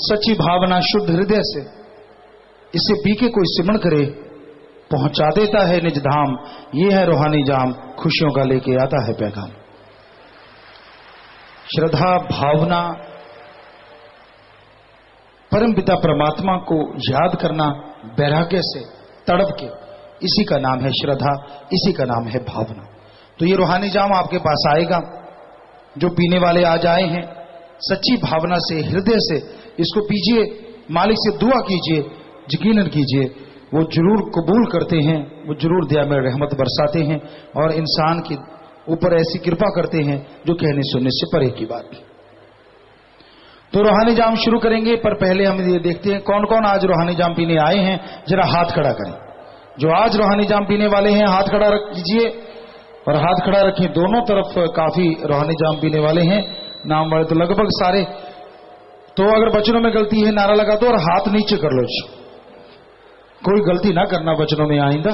सच्ची भावना शुद्ध हृदय से इसे पी के कोई सिमरण करे, पहुंचा देता है निज धाम। ये है रूहानी जाम, खुशियों का लेके आता है पैगाम। श्रद्धा भावना, परम पिता परमात्मा को याद करना वैराग्य से तड़प के, इसी का नाम है श्रद्धा, इसी का नाम है भावना। तो ये रूहानी जाम आपके पास आएगा। जो पीने वाले आज आए हैं, सच्ची भावना से हृदय से इसको पीजिए, मालिक से दुआ कीजिए, यकीनन कीजिए वो जरूर कबूल करते हैं, वो जरूर दया में रहमत बरसाते हैं और इंसान के ऊपर ऐसी कृपा करते हैं जो कहने सुनने से परे की बात। तो रूहानी जाम शुरू करेंगे, पर पहले हम ये देखते हैं कौन कौन आज रूहानी जाम पीने आए हैं। जरा हाथ खड़ा करें। जो आज रूहानी जाम पीने वाले हैं हाथ खड़ा रख कीजिए और हाथ खड़ा रखें। दोनों तरफ काफी रूहानी जाम पीने वाले हैं, नाम वाले तो लगभग सारे। तो अगर वचनों में गलती है नारा लगा दो और हाथ नीचे कर लो। कोई गलती ना करना वचनों में आइंदा,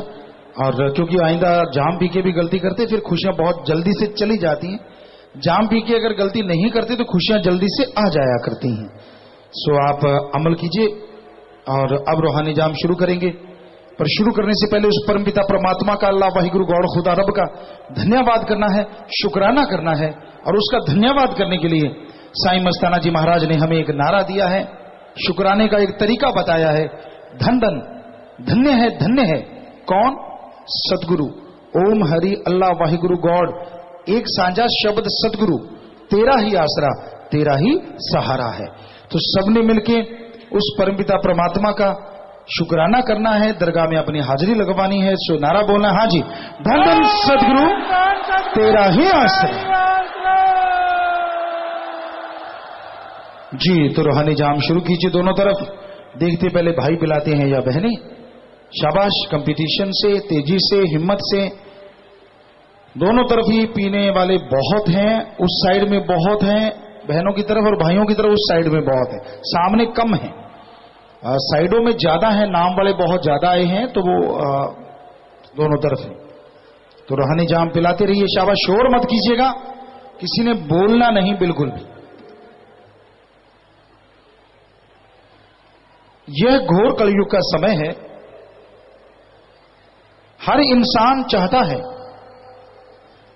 और क्योंकि आइंदा जाम पी के भी गलती करते फिर खुशियां बहुत जल्दी से चली जाती हैं। जाम पी के अगर गलती नहीं करते तो खुशियां जल्दी से आ जाया करती हैं। सो आप अमल कीजिए और अब रूहानी जाम शुरू करेंगे। पर शुरू करने से पहले उस परमपिता परमात्मा का, अल्लाह वाहिगुरु गौड़ खुदा रब का धन्यवाद करना है, शुक्राना करना है। और उसका धन्यवाद करने के लिए साईं मस्ताना जी महाराज ने हमें एक नारा दिया है, शुक्राने का एक तरीका बताया है। धन धन धन्य है, धन्य है कौन? सतगुरु। ओम हरि अल्लाह वाहिगुरु गॉड, एक साझा शब्द सतगुरु, तेरा ही आसरा, तेरा ही सहारा है। तो सबने मिलके उस परमपिता परमात्मा का शुक्राना करना है, दरगाह में अपनी हाजिरी लगवानी है। सो नारा बोलना, हाँ जी, धन धन सतगुरु, तेरा ही आसरा जी। तो रूहानी जाम शुरू कीजिए दोनों तरफ। देखते पहले भाई पिलाते हैं या बहनें। शाबाश, कंपटीशन से, तेजी से, हिम्मत से। दोनों तरफ ही पीने वाले बहुत हैं, उस साइड में बहुत हैं बहनों की तरफ, और भाइयों की तरफ उस साइड में बहुत है। सामने कम है, साइडों में ज्यादा है, नाम वाले बहुत ज्यादा आए हैं, तो वो दोनों तरफ है। तो रूहानी जाम पिलाते रहिए। शाबाश, शोर मत कीजिएगा, किसी ने बोलना नहीं बिल्कुल भी। यह घोर कलयुग का समय है। हर इंसान चाहता है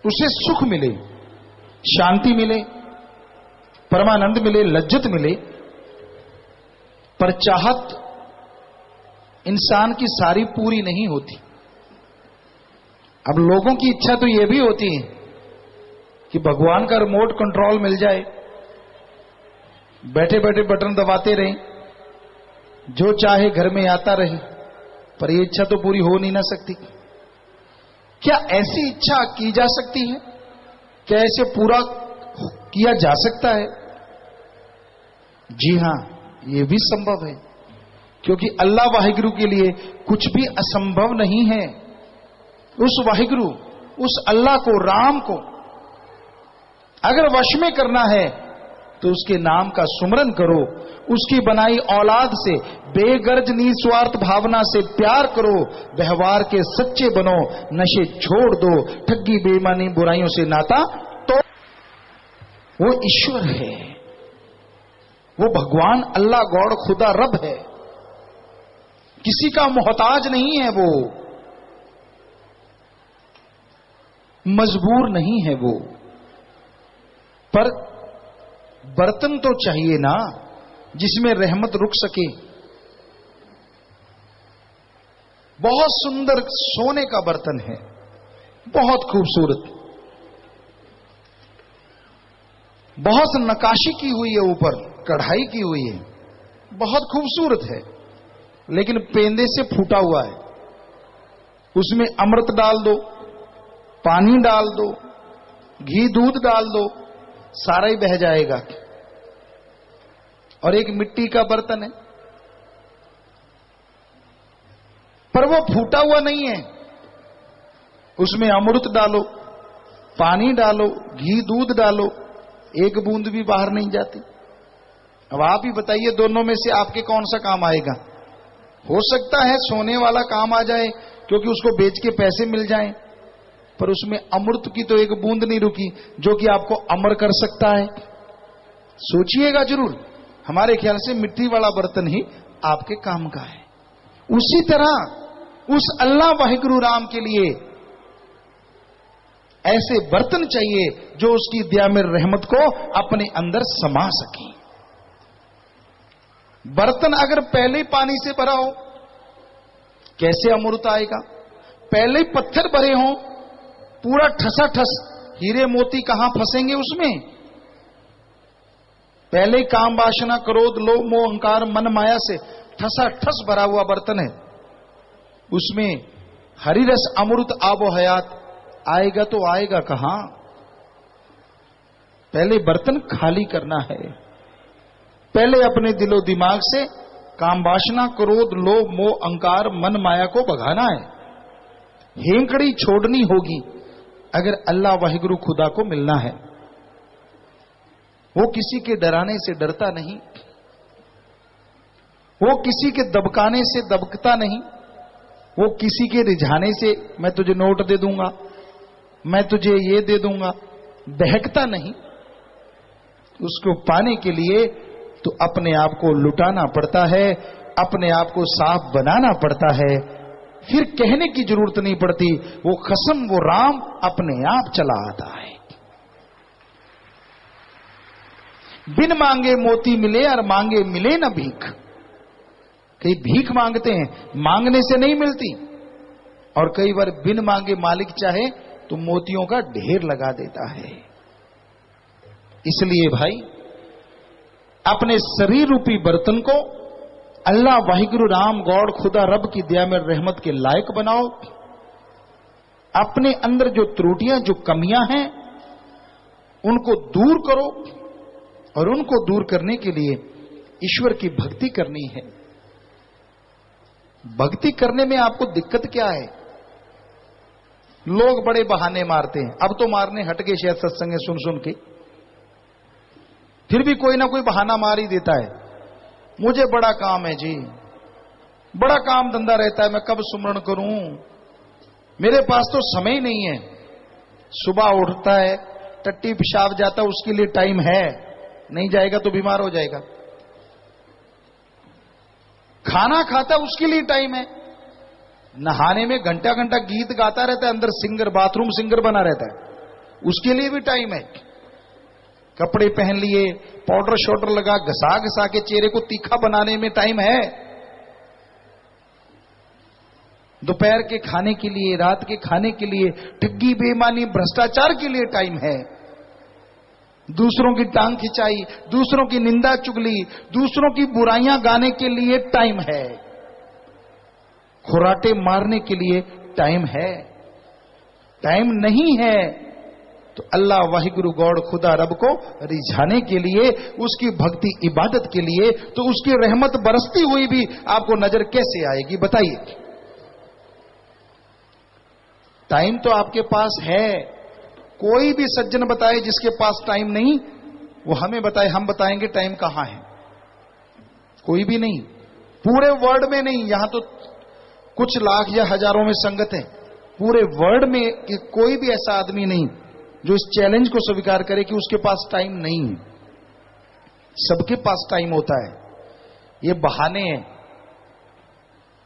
उसे सुख मिले, शांति मिले, परमानंद मिले, लज्जत मिले, पर चाहत इंसान की सारी पूरी नहीं होती। अब लोगों की इच्छा तो यह भी होती है कि भगवान का रिमोट कंट्रोल मिल जाए, बैठे बैठे बटन दबाते रहें, जो चाहे घर में आता रहे, पर यह इच्छा तो पूरी हो नहीं ना सकती। क्या ऐसी इच्छा की जा सकती है? क्या ऐसे पूरा किया जा सकता है? जी हां, यह भी संभव है, क्योंकि अल्लाह वाहिगुरु के लिए कुछ भी असंभव नहीं है। उस वाहिगुरु, उस अल्लाह को, राम को अगर वश में करना है तो उसके नाम का सुमरन करो, उसकी बनाई औलाद से बेगर्ज निस्वार्थ भावना से प्यार करो, व्यवहार के सच्चे बनो, नशे छोड़ दो, ठगी बेईमानी बुराइयों से नाता, तो वो ईश्वर है, वो भगवान अल्लाह गॉड खुदा रब है, किसी का मोहताज नहीं है, वो मजबूर नहीं है वो। पर बर्तन तो चाहिए ना जिसमें रहमत रुक सके। बहुत सुंदर सोने का बर्तन है, बहुत खूबसूरत, बहुत नक्काशी की हुई है, ऊपर कढ़ाई की हुई है, बहुत खूबसूरत है, लेकिन पेंदे से फूटा हुआ है। उसमें अमृत डाल दो, पानी डाल दो, घी दूध डाल दो, सारा ही बह जाएगा। और एक मिट्टी का बर्तन है, पर वो फूटा हुआ नहीं है, उसमें अमृत डालो, पानी डालो, घी दूध डालो, एक बूंद भी बाहर नहीं जाती। अब आप ही बताइए, दोनों में से आपके कौन सा काम आएगा? हो सकता है सोने वाला काम आ जाए, क्योंकि उसको बेच के पैसे मिल जाएं, पर उसमें अमृत की तो एक बूंद नहीं रुकी जो कि आपको अमर कर सकता है। सोचिएगा जरूर। हमारे ख्याल से मिट्टी वाला बर्तन ही आपके काम का है। उसी तरह उस अल्लाह वाहिगुरु राम के लिए ऐसे बर्तन चाहिए जो उसकी दयामिर रहमत को अपने अंदर समा सके। बर्तन अगर पहले ही पानी से भरा हो, कैसे अमृत आएगा? पहले ही पत्थर भरे हों, पूरा ठसा ठस, हीरे मोती कहां फंसेंगे उसमें? पहले ही काम वासना क्रोध लोभ मोह अहंकार मन माया से ठसा ठस भरा हुआ बर्तन है, उसमें हरि रस अमृत आबो हयात आएगा तो आएगा कहां? पहले बर्तन खाली करना है। पहले अपने दिलो दिमाग से काम वासना क्रोध लोभ मोह अहंकार मन माया को भगाना है। हेंकड़ी छोड़नी होगी अगर अल्लाह वाहिगुरु खुदा को मिलना है। वो किसी के डराने से डरता नहीं, वो किसी के दबकाने से दबकता नहीं, वो किसी के रिझाने से मैं तुझे नोट दे दूंगा, मैं तुझे ये दे दूंगा, बहकता नहीं। उसको पाने के लिए तो अपने आप को लुटाना पड़ता है, अपने आप को साफ बनाना पड़ता है, फिर कहने की जरूरत नहीं पड़ती। वो कसम वो राम अपने आप चला आता है। बिन मांगे मोती मिले और मांगे मिले न भीख। कई भीख मांगते हैं, मांगने से नहीं मिलती, और कई बार बिन मांगे मालिक चाहे तो मोतियों का ढेर लगा देता है। इसलिए भाई अपने शरीर रूपी बर्तन को अल्लाह वाहिगुरु राम गॉड खुदा रब की दया में रहमत के लायक बनाओ। अपने अंदर जो त्रुटियां जो कमियां हैं उनको दूर करो, और उनको दूर करने के लिए ईश्वर की भक्ति करनी है। भक्ति करने में आपको दिक्कत क्या है? लोग बड़े बहाने मारते हैं, अब तो मारने हट गए शायद सत्संग सुन सुन के, फिर भी कोई ना कोई बहाना मार ही देता है। मुझे बड़ा काम है जी, बड़ा काम धंधा रहता है, मैं कब सुमरण करूं, मेरे पास तो समय ही नहीं है। सुबह उठता है, टट्टी पेशाब जाता है, उसके लिए टाइम है, नहीं जाएगा तो बीमार हो जाएगा। खाना खाता उसके लिए टाइम है, नहाने में घंटा घंटा गीत गाता रहता है, अंदर सिंगर बाथरूम सिंगर बना रहता है, उसके लिए भी टाइम है। कपड़े पहन लिए, पाउडर शॉडर लगा, घसा घसा के चेहरे को तीखा बनाने में टाइम है। दोपहर के खाने के लिए, रात के खाने के लिए, ठगी बेईमानी भ्रष्टाचार के लिए टाइम है। दूसरों की टांग खिंचाई, दूसरों की निंदा चुगली, दूसरों की बुराइयां गाने के लिए टाइम है। खुराटे मारने के लिए टाइम है। टाइम नहीं है तो अल्लाह वाहिगुरु गॉड खुदा रब को रिझाने के लिए, उसकी भक्ति इबादत के लिए, तो उसकी रहमत बरसती हुई भी आपको नजर कैसे आएगी बताइए? टाइम तो आपके पास है। कोई भी सज्जन बताए जिसके पास टाइम नहीं, वो हमें बताए, हम बताएंगे टाइम कहां है। कोई भी नहीं, पूरे वर्ल्ड में नहीं, यहां तो कुछ लाख या हजारों में संगत है, पूरे वर्ल्ड में कि कोई भी ऐसा आदमी नहीं जो इस चैलेंज को स्वीकार करे कि उसके पास टाइम नहीं है। सबके पास टाइम होता है, ये बहाने हैं।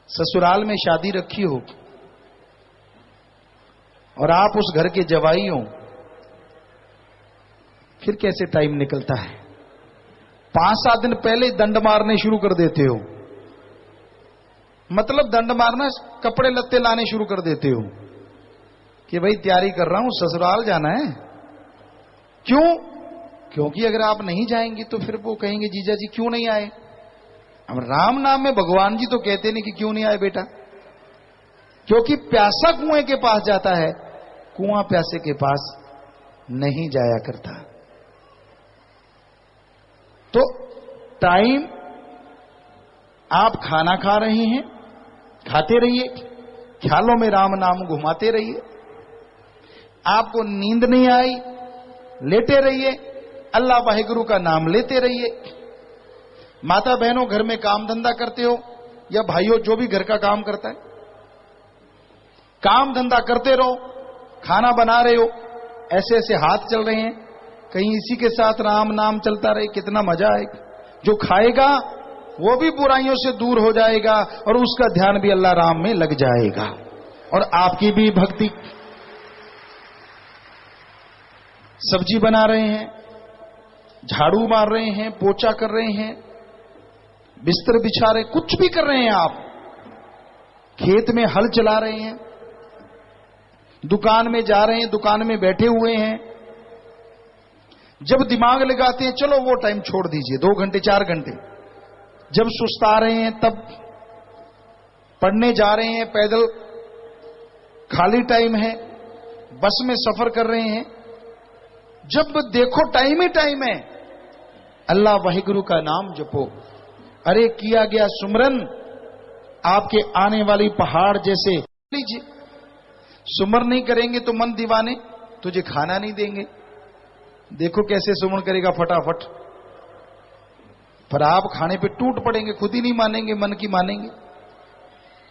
ससुराल में शादी रखी हो और आप उस घर के जवाई हो, फिर कैसे टाइम निकलता है? 5-7 दिन पहले दंड मारने शुरू कर देते हो। मतलब दंड मारना, कपड़े लत्ते लाने शुरू कर देते हो कि भाई तैयारी कर रहा हूं, ससुराल जाना है। क्यों? क्योंकि अगर आप नहीं जाएंगे तो फिर वो कहेंगे जीजा जी क्यों नहीं आए। अब राम नाम में भगवान जी तो कहते नहीं कि क्यों नहीं आए बेटा, क्योंकि प्यासा कुएं के पास जाता है, कुआं प्यासे के पास नहीं जाया करता। तो टाइम, आप खाना खा रहे हैं, खाते रहिए, ख्यालों में राम नाम घुमाते रहिए। आपको नींद नहीं आई, लेटे रहिए, अल्लाह वाहिगुरु का नाम लेते रहिए। माता बहनों घर में काम धंधा करते हो, या भाइयों जो भी घर का काम करता है, काम धंधा करते रहो, खाना बना रहे हो, ऐसे ऐसे हाथ चल रहे हैं, कहीं इसी के साथ राम नाम चलता रहे, कितना मजा आएगा। जो खाएगा वो भी बुराइयों से दूर हो जाएगा और उसका ध्यान भी अल्लाह राम में लग जाएगा और आपकी भी भक्ति। सब्जी बना रहे हैं, झाड़ू मार रहे हैं, पोछा कर रहे हैं, बिस्तर बिछा रहे, कुछ भी कर रहे हैं आप, खेत में हल चला रहे हैं, दुकान में जा रहे हैं, दुकान में बैठे हुए हैं, जब दिमाग लगाते हैं चलो वो टाइम छोड़ दीजिए, 2 घंटे 4 घंटे, जब सुस्ता रहे हैं तब पढ़ने जा रहे हैं, पैदल खाली टाइम है, बस में सफर कर रहे हैं, जब देखो टाइम ही टाइम है, अल्लाह वाहिगुरु का नाम जपो। अरे किया गया सुमरन आपके आने वाली पहाड़ जैसे लीजिए। सुमर नहीं करेंगे तो मन दीवाने तुझे खाना नहीं देंगे। देखो कैसे सुमन करेगा फटाफट, पर आप खाने पे टूट पड़ेंगे, खुद ही नहीं मानेंगे, मन की मानेंगे,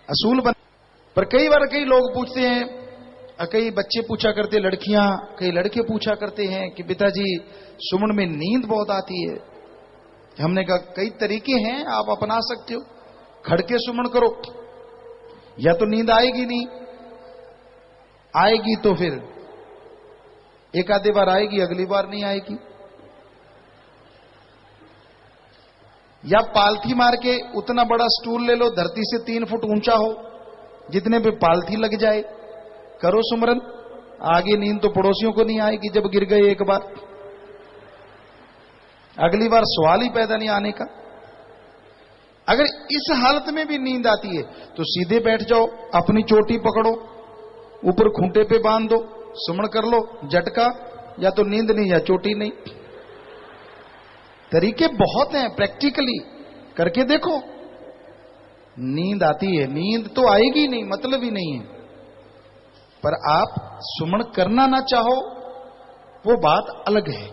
असूल बन। पर कई बार कई लोग पूछते हैं, कई बच्चे पूछा करते, लड़कियां, कई लड़के पूछा करते हैं कि पिताजी सुमन में नींद बहुत आती है। हमने कहा कई तरीके हैं, आप अपना सकते हो। खड़के सुमन करो, या तो नींद आएगी नहीं, आएगी तो फिर एक आधे बार आएगी, अगली बार नहीं आएगी। या पालथी मार के उतना बड़ा स्टूल ले लो, धरती से 3 फुट ऊंचा हो, जितने पे पालथी लग जाए, करो सुमरन, आगे नींद तो पड़ोसियों को नहीं आएगी। जब गिर गए एक बार, अगली बार सवाल ही पैदा नहीं आने का। अगर इस हालत में भी नींद आती है तो सीधे बैठ जाओ, अपनी चोटी पकड़ो, ऊपर खूंटे पे बांध दो, सुमन कर लो, झटका, या तो नींद नहीं या चोटी नहीं। तरीके बहुत हैं, प्रैक्टिकली करके देखो। नींद आती है, नींद तो आएगी नहीं, मतलब ही नहीं है, पर आप सुमन करना ना चाहो वो बात अलग है।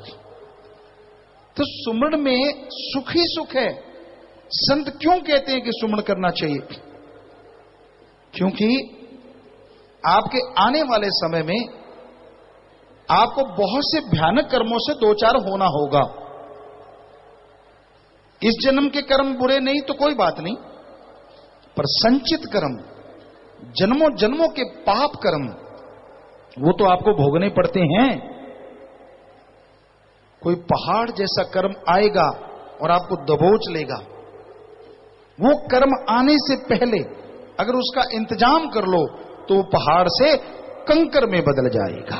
तो सुमन में सुख ही सुख है। संत क्यों कहते हैं कि सुमन करना चाहिए? क्योंकि आपके आने वाले समय में आपको बहुत से भयानक कर्मों से 2-4 होना होगा। इस जन्म के कर्म बुरे नहीं तो कोई बात नहीं, पर संचित कर्म, जन्मों जन्मों के पाप कर्म, वो तो आपको भोगने पड़ते हैं। कोई पहाड़ जैसा कर्म आएगा और आपको दबोच लेगा। वो कर्म आने से पहले अगर उसका इंतजाम कर लो तो वो पहाड़ से कंकर में बदल जाएगा।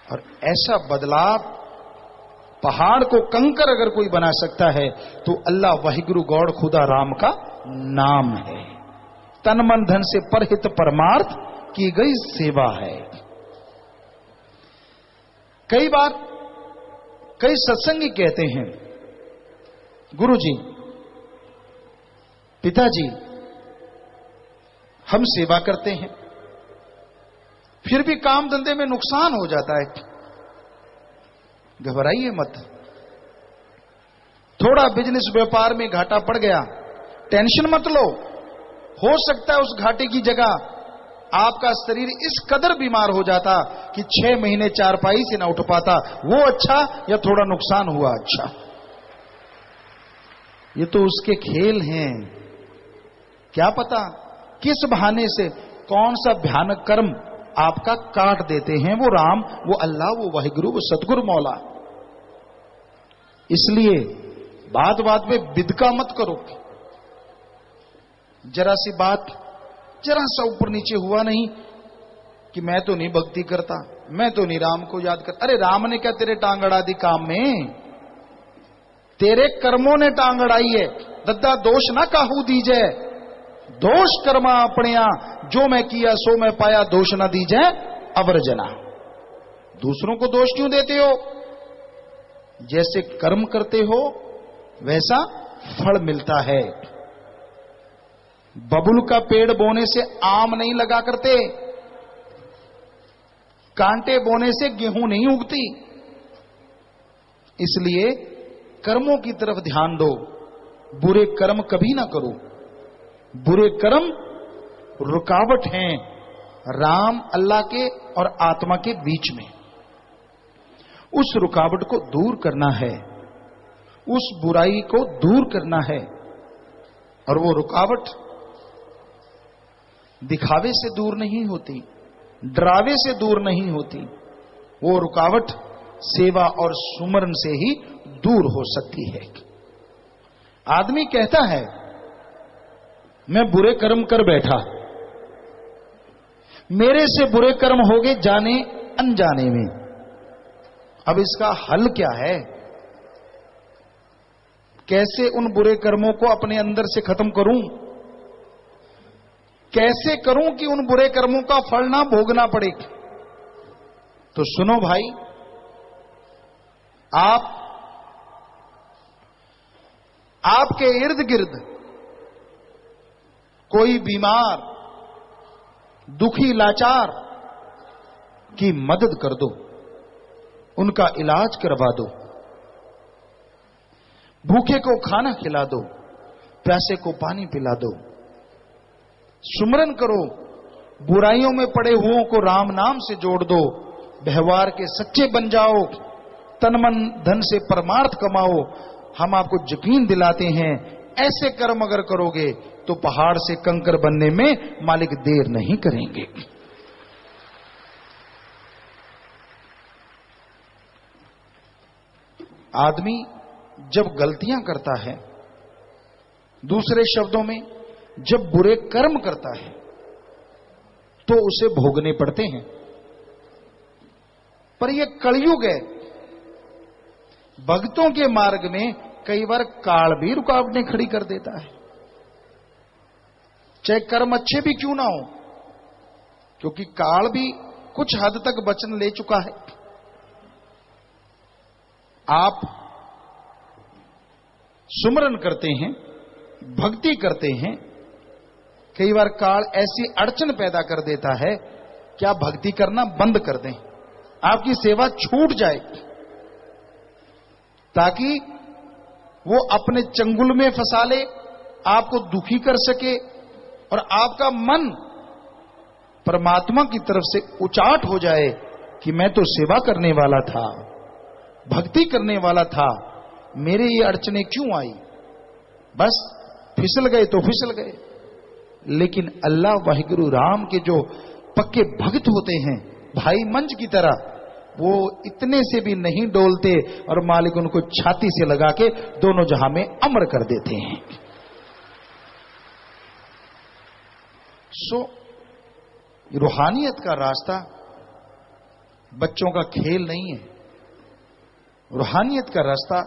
और ऐसा बदलाव, पहाड़ को कंकर अगर कोई बना सकता है तो अल्लाह वाहिगुरु गौड़ खुदा राम का नाम है। तन मन धन से परहित परमार्थ की गई सेवा है। कई बार कई सत्संगी कहते हैं, गुरुजी, पिताजी, हम सेवा करते हैं फिर भी काम धंधे में नुकसान हो जाता है। घबराइए मत, थोड़ा बिजनेस व्यापार में घाटा पड़ गया, टेंशन मत लो। हो सकता है उस घाटे की जगह आपका शरीर इस कदर बीमार हो जाता कि 6 महीने चारपाई से ना उठ पाता। वो अच्छा या थोड़ा नुकसान हुआ अच्छा? ये तो उसके खेल हैं। क्या पता किस बहाने से कौन सा भयानक कर्म आपका काट देते हैं वो राम, वो अल्लाह, वो वाहिगुरु, वो सतगुरु मौला। इसलिए बात बात पे बिदका मत करो। जरा सी बात, जरा सा ऊपर नीचे हुआ नहीं कि मैं तो नहीं भक्ति करता, मैं तो नहीं राम को याद करता। अरे राम ने क्या तेरे टांग अड़ा दी काम में? तेरे कर्मों ने टांग अड़ाई है। दद्दा दोष ना काहू दीजे, दोष कर्मा अपने जो मैं किया सो मैं पाया, दोष ना दीजे अवर्जना। दूसरों को दोष क्यों देते हो? जैसे कर्म करते हो वैसा फल मिलता है। बबुल का पेड़ बोने से आम नहीं लगा करते, कांटे बोने से गेहूं नहीं उगती। इसलिए कर्मों की तरफ ध्यान दो, बुरे कर्म कभी ना करो। बुरे कर्म रुकावट हैं राम, अल्लाह के और आत्मा के बीच में। उस रुकावट को दूर करना है, उस बुराई को दूर करना है। और वो रुकावट दिखावे से दूर नहीं होती, डरावे से दूर नहीं होती, वो रुकावट सेवा और सुमरन से ही दूर हो सकती है। आदमी कहता है मैं बुरे कर्म कर बैठा, मेरे से बुरे कर्म हो गए जाने अनजाने में। अब इसका हल क्या है? कैसे उन बुरे कर्मों को अपने अंदर से खत्म करूं? कैसे करूं कि उन बुरे कर्मों का फल ना भोगना पड़े? तो सुनो भाई, आपके इर्द गिर्द कोई बीमार, दुखी, लाचार की मदद कर दो, उनका इलाज करवा दो, भूखे को खाना खिला दो, प्यासे को पानी पिला दो, सुमरन करो, बुराइयों में पड़े हुओं को राम नाम से जोड़ दो, व्यवहार के सच्चे बन जाओ, तन मन धन से परमार्थ कमाओ। हम आपको यकीन दिलाते हैं ऐसे कर्म अगर करोगे तो पहाड़ से कंकर बनने में मालिक देर नहीं करेंगे। आदमी जब गलतियां करता है, दूसरे शब्दों में जब बुरे कर्म करता है, तो उसे भोगने पड़ते हैं। पर यह कलयुग है, भक्तों के मार्ग में कई बार काल भी रुकावटें खड़ी कर देता है, चाहे कर्म अच्छे भी क्यों ना हो, क्योंकि काल भी कुछ हद तक वचन ले चुका है। आप सुमरन करते हैं, भक्ति करते हैं, कई बार काल ऐसी अड़चन पैदा कर देता है कि आप भक्ति करना बंद कर दें, आपकी सेवा छूट जाए, ताकि वो अपने चंगुल में फंसा ले, आपको दुखी कर सके और आपका मन परमात्मा की तरफ से उचाट हो जाए कि मैं तो सेवा करने वाला था, भक्ति करने वाला था, मेरे ये अड़चने क्यों आई? बस फिसल गए तो फिसल गए। लेकिन अल्लाह वाहिगुरु राम के जो पक्के भक्त होते हैं, भाई मंच की तरह, वो इतने से भी नहीं डोलते और मालिक उनको छाती से लगा के दोनों जहां में अमर कर देते हैं। रूहानियत का रास्ता बच्चों का खेल नहीं है। रूहानियत का रास्ता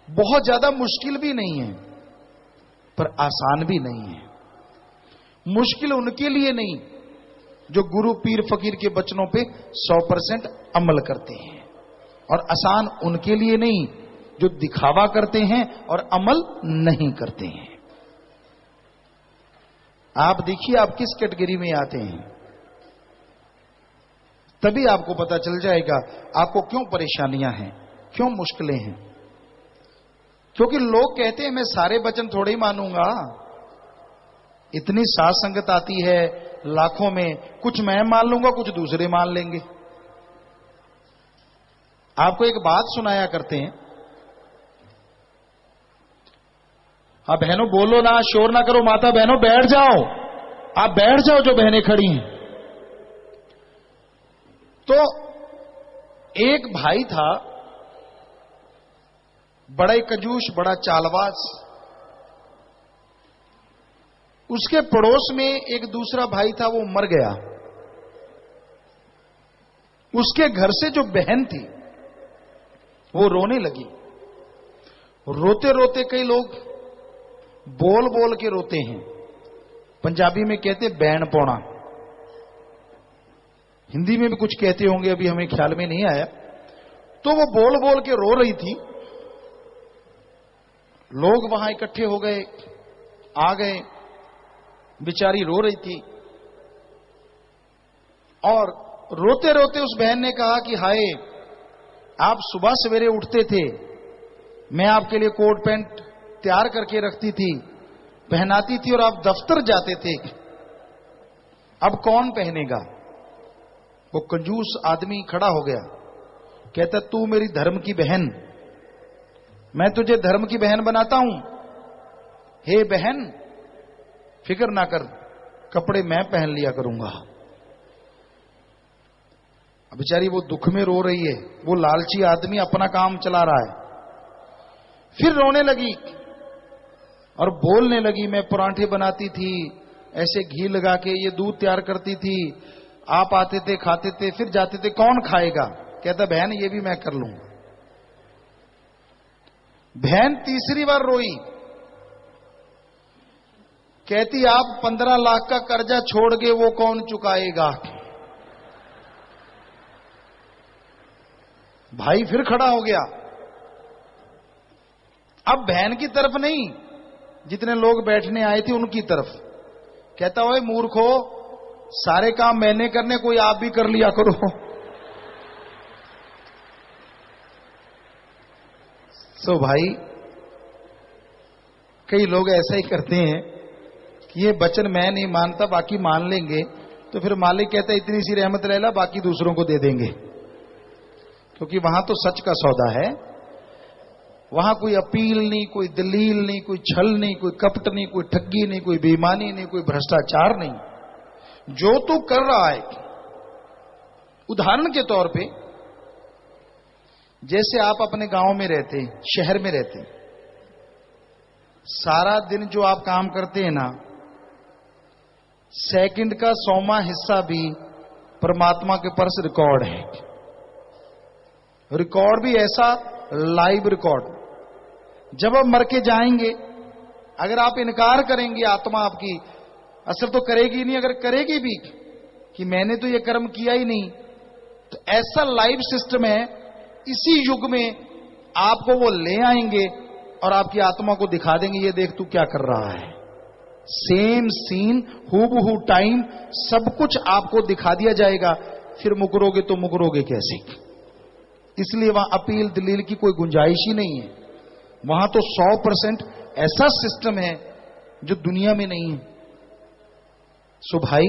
बहुत ज्यादा मुश्किल भी नहीं है, पर आसान भी नहीं है। मुश्किल उनके लिए नहीं जो गुरु पीर फकीर के वचनों पे 100% अमल करते हैं, और आसान उनके लिए नहीं जो दिखावा करते हैं और अमल नहीं करते हैं। आप देखिए आप किस कैटेगरी में आते हैं, तभी आपको पता चल जाएगा आपको क्यों परेशानियां हैं, क्यों मुश्किलें हैं। क्योंकि लोग कहते हैं मैं सारे वचन थोड़े ही मानूंगा, इतनी साथ संगत आती है लाखों में, कुछ मैं मान लूंगा कुछ दूसरे मान लेंगे। आपको एक बात सुनाया करते हैं, आप बहनों बोलो ना, शोर ना करो, माता बहनों बैठ जाओ, आप बैठ जाओ जो बहनें खड़ी हैं। तो एक भाई था, बड़ा ही कंजूस, बड़ा चालबाज। उसके पड़ोस में एक दूसरा भाई था, वो मर गया। उसके घर से जो बहन थी वो रोने लगी। रोते रोते, कई लोग बोल बोल के रोते हैं, पंजाबी में कहते बैन पौना, हिंदी में भी कुछ कहते होंगे, अभी हमें ख्याल में नहीं आया। तो वो बोल बोल के रो रही थी। लोग वहां इकट्ठे हो गए, आ गए, बेचारी रो रही थी। और रोते रोते उस बहन ने कहा कि हाय, आप सुबह सवेरे उठते थे, मैं आपके लिए कोट पैंट तैयार करके रखती थी, पहनाती थी, और आप दफ्तर जाते थे, अब कौन पहनेगा? वो कंजूस आदमी खड़ा हो गया कहता तू मेरी धर्म की बहन, मैं तुझे धर्म की बहन बनाता हूं। हे बहन फिक्र ना कर, कपड़े मैं पहन लिया करूंगा। अब बेचारी वो दुख में रो रही है, वो लालची आदमी अपना काम चला रहा है। फिर रोने लगी और बोलने लगी, मैं परांठे बनाती थी, ऐसे घी लगा के ये दूध तैयार करती थी, आप आते थे खाते थे फिर जाते थे, कौन खाएगा? कहता बहन ये भी मैं कर लूंगा। बहन तीसरी बार रोई, कहती आप 15 लाख का कर्जा छोड़ गए, वो कौन चुकाएगा? भाई फिर खड़ा हो गया, अब बहन की तरफ नहीं, जितने लोग बैठने आए थे उनकी तरफ। कहता ओए मूर्खो, सारे काम मैंने करने, कोई आप भी कर लिया करो। सो भाई कई लोग ऐसा ही करते हैं कि ये वचन मैं नहीं मानता, बाकी मान लेंगे, तो फिर मालिक कहता है इतनी सी रहमत ले ला, बाकी दूसरों को दे देंगे, क्योंकि वहां तो सच का सौदा है। वहां कोई अपील नहीं, कोई दलील नहीं, कोई छल नहीं, कोई कपट नहीं, कोई ठगी नहीं, कोई बेईमानी नहीं, कोई भ्रष्टाचार नहीं। जो तू कर रहा है, उदाहरण के तौर पे जैसे आप अपने गांव में रहते, शहर में रहते, सारा दिन जो आप काम करते हैं ना, सेकंड का 100वां हिस्सा भी परमात्मा के पास रिकॉर्ड है। रिकॉर्ड भी ऐसा लाइव रिकॉर्ड, जब आप मर के जाएंगे, अगर आप इनकार करेंगे, आत्मा आपकी असर तो करेगी नहीं, अगर करेगी भी कि मैंने तो ये कर्म किया ही नहीं, तो ऐसा लाइव सिस्टम है, इसी युग में आपको वो ले आएंगे और आपकी आत्मा को दिखा देंगे, ये देख तू क्या कर रहा है। सेम सीन, हूबहू टाइम, सब कुछ आपको दिखा दिया जाएगा। फिर मुकरोगे तो मुकरोगे कैसे? इसलिए वहां अपील दलील की कोई गुंजाइश ही नहीं है। वहां तो 100% ऐसा सिस्टम है जो दुनिया में नहीं है। सो भाई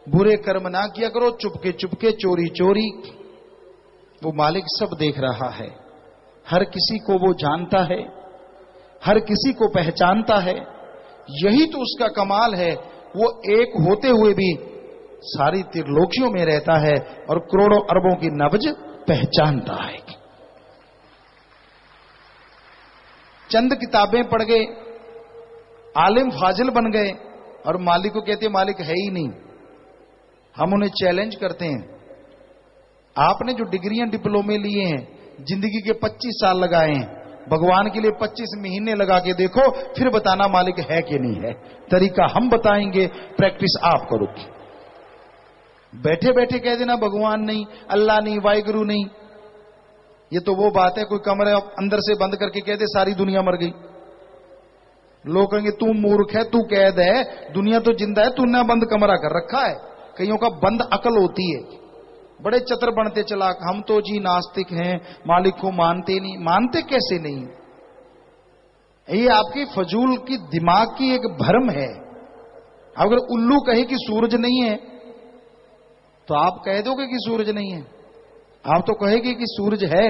बुरे कर्म ना किया करो, चुपके चुपके, चोरी चोरी। वो मालिक सब देख रहा है, हर किसी को वो जानता है, हर किसी को पहचानता है। यही तो उसका कमाल है, वो एक होते हुए भी सारी त्रिलोकियों में रहता है और करोड़ों अरबों की नब्ज पहचानता है। चंद किताबें पढ़ गए, आलिम फाजिल बन गए और मालिक को कहते मालिक है ही नहीं। हम उन्हें चैलेंज करते हैं, आपने जो डिग्रियां डिप्लोमे लिए हैं, जिंदगी के 25 साल लगाए हैं, भगवान के लिए 25 महीने लगा के देखो, फिर बताना मालिक है कि नहीं है। तरीका हम बताएंगे, प्रैक्टिस आप करो। बैठे बैठे कह देना भगवान नहीं, अल्लाह नहीं, वाहिगुरु नहीं, ये तो वो बात है, कोई कमरे अंदर से बंद करके कह दे सारी दुनिया मर गई। लोग कहेंगे तू मूर्ख है, तू कैद है, दुनिया तो जिंदा है, तूने बंद कमरा कर रखा है। कईयों का बंद अकल होती है, बड़े चतर बनते चला, हम तो जी नास्तिक हैं, मालिक को मानते नहीं। मानते कैसे नहीं? ये आपकी फजूल की दिमाग की एक भ्रम है। अगर उल्लू कहे कि सूरज नहीं है तो आप कह दोगे कि सूरज नहीं है? आप तो कहेंगे कि सूरज है।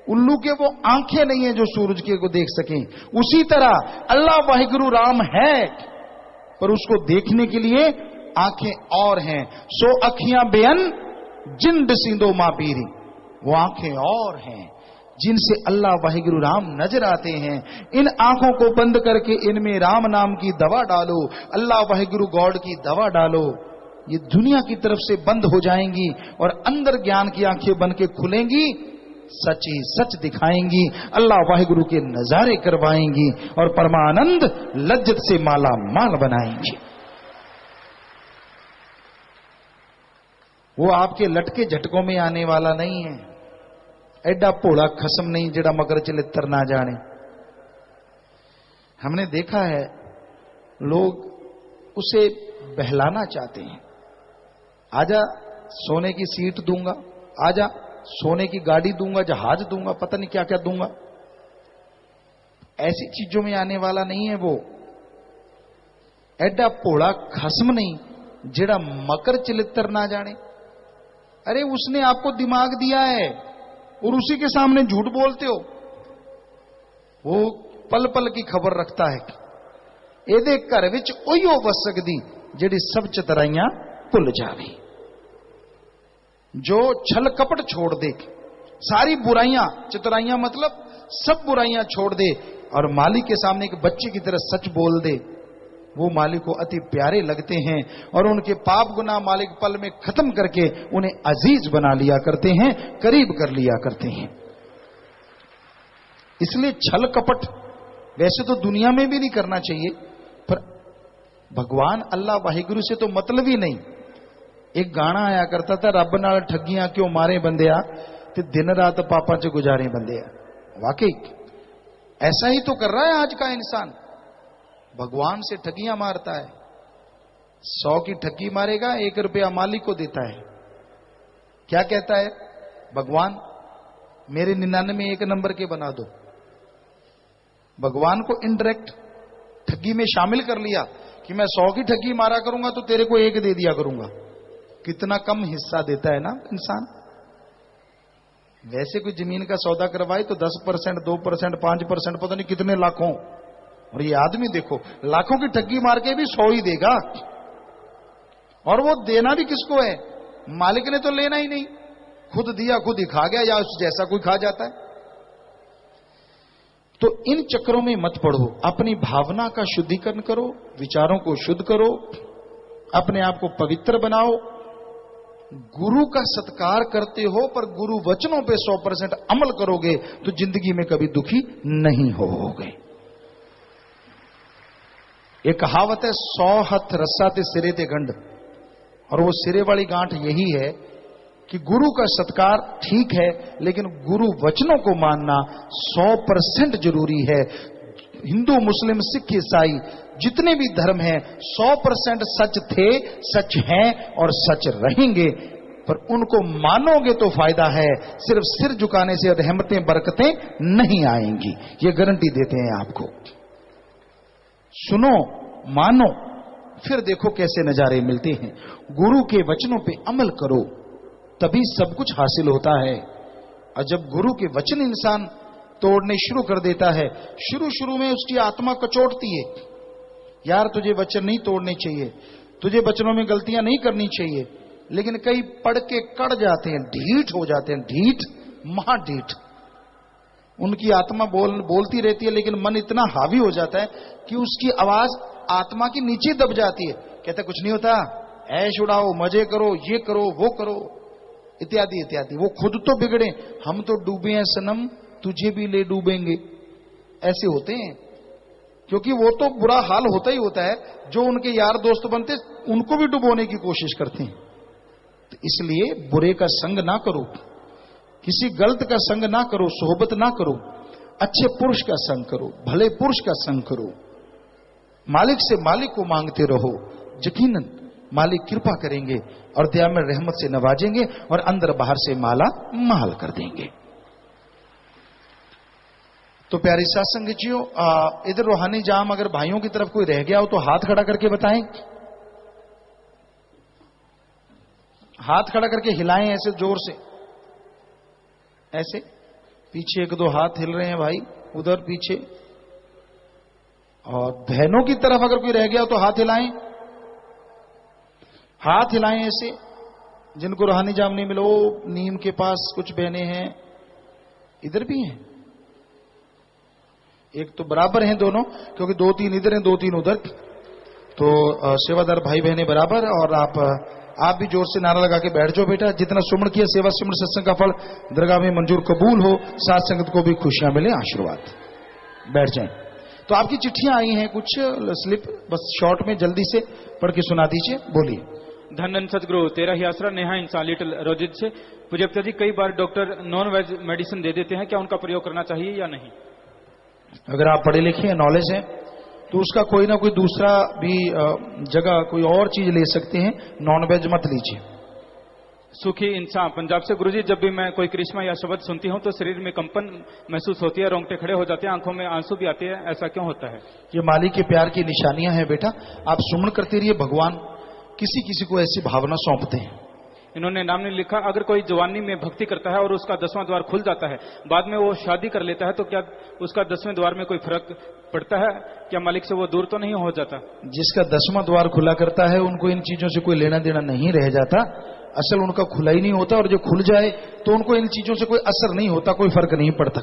उल्लू के वो आंखें नहीं है जो सूरज के को देख सकें। उसी तरह अल्लाह वाहिगुरु राम है, पर उसको देखने के लिए आंखें और हैं। सो अखियां बेअन जिन डसींदो मां पीरी, वो आंखें और हैं जिनसे अल्लाह वाहिगुरु राम नजर आते हैं। इन आंखों को बंद करके इनमें राम नाम की दवा डालो, अल्लाह वाहिगुरु गॉड की दवा डालो। ये दुनिया की तरफ से बंद हो जाएंगी और अंदर ज्ञान की आंखें बन के खुलेंगी, सच ही सच दिखाएंगी, अल्लाह वाहिगुरु के नजारे करवाएंगी और परमानंद लज्जत से माला माल बनाएंगी। वो आपके लटके झटकों में आने वाला नहीं है। एडा भोला खसम नहीं जेड़ा मगर चलित्र ना जाने। हमने देखा है लोग उसे बहलाना चाहते हैं, आजा सोने की सीट दूंगा, आजा सोने की गाड़ी दूंगा, जहाज दूंगा, पता नहीं क्या क्या दूंगा। ऐसी चीजों में आने वाला नहीं है वो। एडा भोला खसम नहीं जेड़ा मकर चलित्र ना जाने। अरे उसने आपको दिमाग दिया है और उसी के सामने झूठ बोलते हो। वो पल पल की खबर रखता है। एदे घर विच ओहियो वस सकदी जेड़ी सब चतराइयां भुल जावे, जो छल कपट छोड़ दे, सारी बुराइयां, चतुराइयां मतलब सब बुराइयां छोड़ दे और मालिक के सामने एक बच्चे की तरह सच बोल दे। वो मालिक को अति प्यारे लगते हैं और उनके पाप गुनाह मालिक पल में खत्म करके उन्हें अजीज बना लिया करते हैं, करीब कर लिया करते हैं। इसलिए छल कपट वैसे तो दुनिया में भी नहीं करना चाहिए, पर भगवान अल्लाह वाहिगुरु से तो मतलब ही नहीं। एक गाना आया करता था, रब नाल ठगियां क्यों मारे बंदिया ते दिन रात पापा च गुजारे बंदिया। वाकई ऐसा ही तो कर रहा है आज का इंसान, भगवान से ठगियां मारता है। 100 की ठगी मारेगा, 1 रुपया मालिक को देता है। क्या कहता है भगवान, मेरे 99 1 नंबर के बना दो। भगवान को इनडायरेक्ट ठगी में शामिल कर लिया कि मैं 100 की ठगी मारा करूंगा तो तेरे को 1 दे दिया करूंगा। कितना कम हिस्सा देता है ना इंसान। वैसे कोई जमीन का सौदा करवाए तो 10%, 2%, 5%, पता नहीं कितने लाखों, और ये आदमी देखो लाखों की ठगी मार के भी 100 ही देगा। और वो देना भी किसको है? मालिक ने तो लेना ही नहीं, खुद दिया खुद ही खा गया, या उस जैसा कोई खा जाता है। तो इन चक्रों में मत पड़ो, अपनी भावना का शुद्धिकरण करो, विचारों को शुद्ध करो, अपने आप को पवित्र बनाओ। गुरु का सत्कार करते हो पर गुरु वचनों पे 100% अमल करोगे तो जिंदगी में कभी दुखी नहीं होगे। एक कहावत है, 100 हथ रस्सा ते सिरे ते गंढ, और वो सिरे वाली गांठ यही है कि गुरु का सत्कार ठीक है, लेकिन गुरु वचनों को मानना 100% जरूरी है। हिंदू, मुस्लिम, सिख, ईसाई जितने भी धर्म हैं 100% सच थे, सच हैं और सच रहेंगे, पर उनको मानोगे तो फायदा है। सिर्फ सिर झुकाने से रहमतें बरकतें नहीं आएंगी, ये गारंटी देते हैं आपको। सुनो, मानो, फिर देखो कैसे नजारे मिलते हैं। गुरु के वचनों पे अमल करो, तभी सब कुछ हासिल होता है। और जब गुरु के वचन इंसान तोड़ने शुरू कर देता है, शुरू में उसकी आत्मा कचोटती है, यार तुझे वचन नहीं तोड़ने चाहिए, तुझे वचनों में गलतियां नहीं करनी चाहिए। लेकिन कई पढ़ के कड़ जाते हैं, ढीठ हो जाते हैं, ढीठ, महाढीठ। उनकी आत्मा बोलती रहती है, लेकिन मन इतना हावी हो जाता है कि उसकी आवाज आत्मा की नीचे दब जाती है। कहता कुछ नहीं होता, ऐश उड़ाओ, मजे करो, ये करो, वो करो, इत्यादि इत्यादि। वो खुद तो बिगड़े, हम तो डूबे हैं सनम, तुझे भी ले डूबेंगे, ऐसे होते हैं। क्योंकि वो तो बुरा हाल होता ही होता है, जो उनके यार दोस्त बनते उनको भी डुबोने की कोशिश करते हैं। तो इसलिए बुरे का संग ना करो, किसी गलत का संग ना करो, सोहबत ना करो, अच्छे पुरुष का संग करो, भले पुरुष का संग करो। मालिक से मालिक को मांगते रहो, यकीनन मालिक कृपा करेंगे और दया में रहमत से नवाजेंगे और अंदर बाहर से माला माल कर देंगे। तो प्यारी साथ संगतियों, इधर रूहानी जाम अगर भाइयों की तरफ कोई रह गया हो तो हाथ खड़ा करके बताएं, हाथ खड़ा करके हिलाएं ऐसे जोर से, ऐसे। पीछे 1-2 हाथ हिल रहे हैं भाई, उधर पीछे। और बहनों की तरफ अगर कोई रह गया हो तो हाथ हिलाएं, हाथ हिलाएं ऐसे। जिनको रूहानी जाम नहीं मिला, वो नीम के पास कुछ बहनें हैं, इधर भी हैं। एक तो बराबर हैं दोनों, क्योंकि 2-3 इधर हैं, 2-3 उधर। तो सेवादार भाई बहनें बराबर। और आप भी जोर से नारा लगा के बैठ जाओ बेटा। जितना सुमन किया सेवा सुमन सत्संग का फल दरगाह में मंजूर कबूल हो, साथ संगत को भी खुशियां मिले, आशीर्वाद। बैठ जाएं। तो आपकी चिट्ठियां आई हैं कुछ, स्लिप बस शॉर्ट में जल्दी से पढ़ के सुना दीजिए, बोलिए। धन सदगुरु, तेरा ही आसरा, नेहा इंसान, लिटिल रोजित से। पूज्यप्ता जी, कई बार डॉक्टर नॉन वेज मेडिसिन दे देते हैं, क्या उनका प्रयोग करना चाहिए या नहीं? अगर आप पढ़े लिखे हैं, नॉलेज है, तो उसका कोई ना कोई दूसरा भी जगह कोई और चीज ले सकते हैं, नॉन वेज मत लीजिए। सुखी इंसान पंजाब से, गुरुजी जब भी मैं कोई करिश्मा या शब्द सुनती हूं तो शरीर में कंपन महसूस होती है, रोंगटे खड़े हो जाते हैं, आंखों में आंसू भी आते हैं, ऐसा क्यों होता है? ये मालिक के प्यार की निशानियां हैं बेटा। आप सुमन करते रहिए, भगवान किसी किसी को ऐसी भावना सौंपते हैं। इन्होंने नाम नहीं लिखा। अगर कोई जवानी में भक्ति करता है और उसका 10वां द्वार खुल जाता है, बाद में वो शादी कर लेता है, तो क्या उसका 10वें द्वार में कोई फर्क पड़ता है? क्या मालिक से वो दूर तो नहीं हो जाता? जिसका 10वां द्वार खुला करता है उनको इन चीजों से कोई लेना देना नहीं रह जाता। असल उनका खुला ही नहीं होता, और जो खुल जाए तो उनको इन चीजों से कोई असर नहीं होता, कोई फर्क नहीं पड़ता।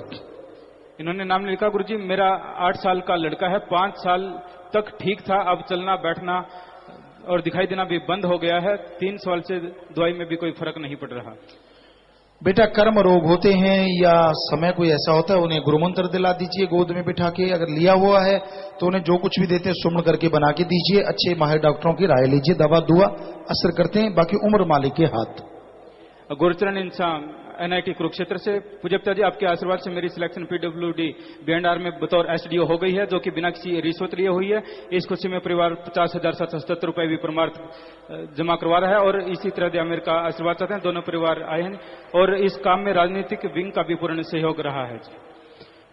इन्होंने नाम लिखा, गुरुजी मेरा 8 साल का लड़का है, 5 साल तक ठीक था, अब चलना बैठना और दिखाई देना भी बंद हो गया है। 3 साल से दवाई में भी कोई फर्क नहीं पड़ रहा। बेटा कर्म रोग होते हैं या समय कोई ऐसा होता है, उन्हें गुरुमंत्र दिला दीजिए गोद में बिठा के। अगर लिया हुआ है तो उन्हें जो कुछ भी देते हैं सुमन करके बना के दीजिए। अच्छे माहिर डॉक्टरों की राय लीजिए, दवा दुआ असर करते हैं, बाकी उम्र मालिक के हाथ। गुरुचरण इंसान NIT कुरुक्षेत्र से, पूज्य पिताजी आपके आशीर्वाद से मेरी सिलेक्शन PWD B&R में बतौर SDO हो गई है, जो कि बिना किसी रिश्वत लिए हुई है। इस खुशी में परिवार 50,777 रुपए भी प्रमार्थ जमा करवा रहा है, और इसी तरह दे अमेरिका आशीर्वाद चाहते हैं। दोनों परिवार आए हैं और इस काम में राजनीतिक विंग का भी पूर्ण सहयोग रहा है।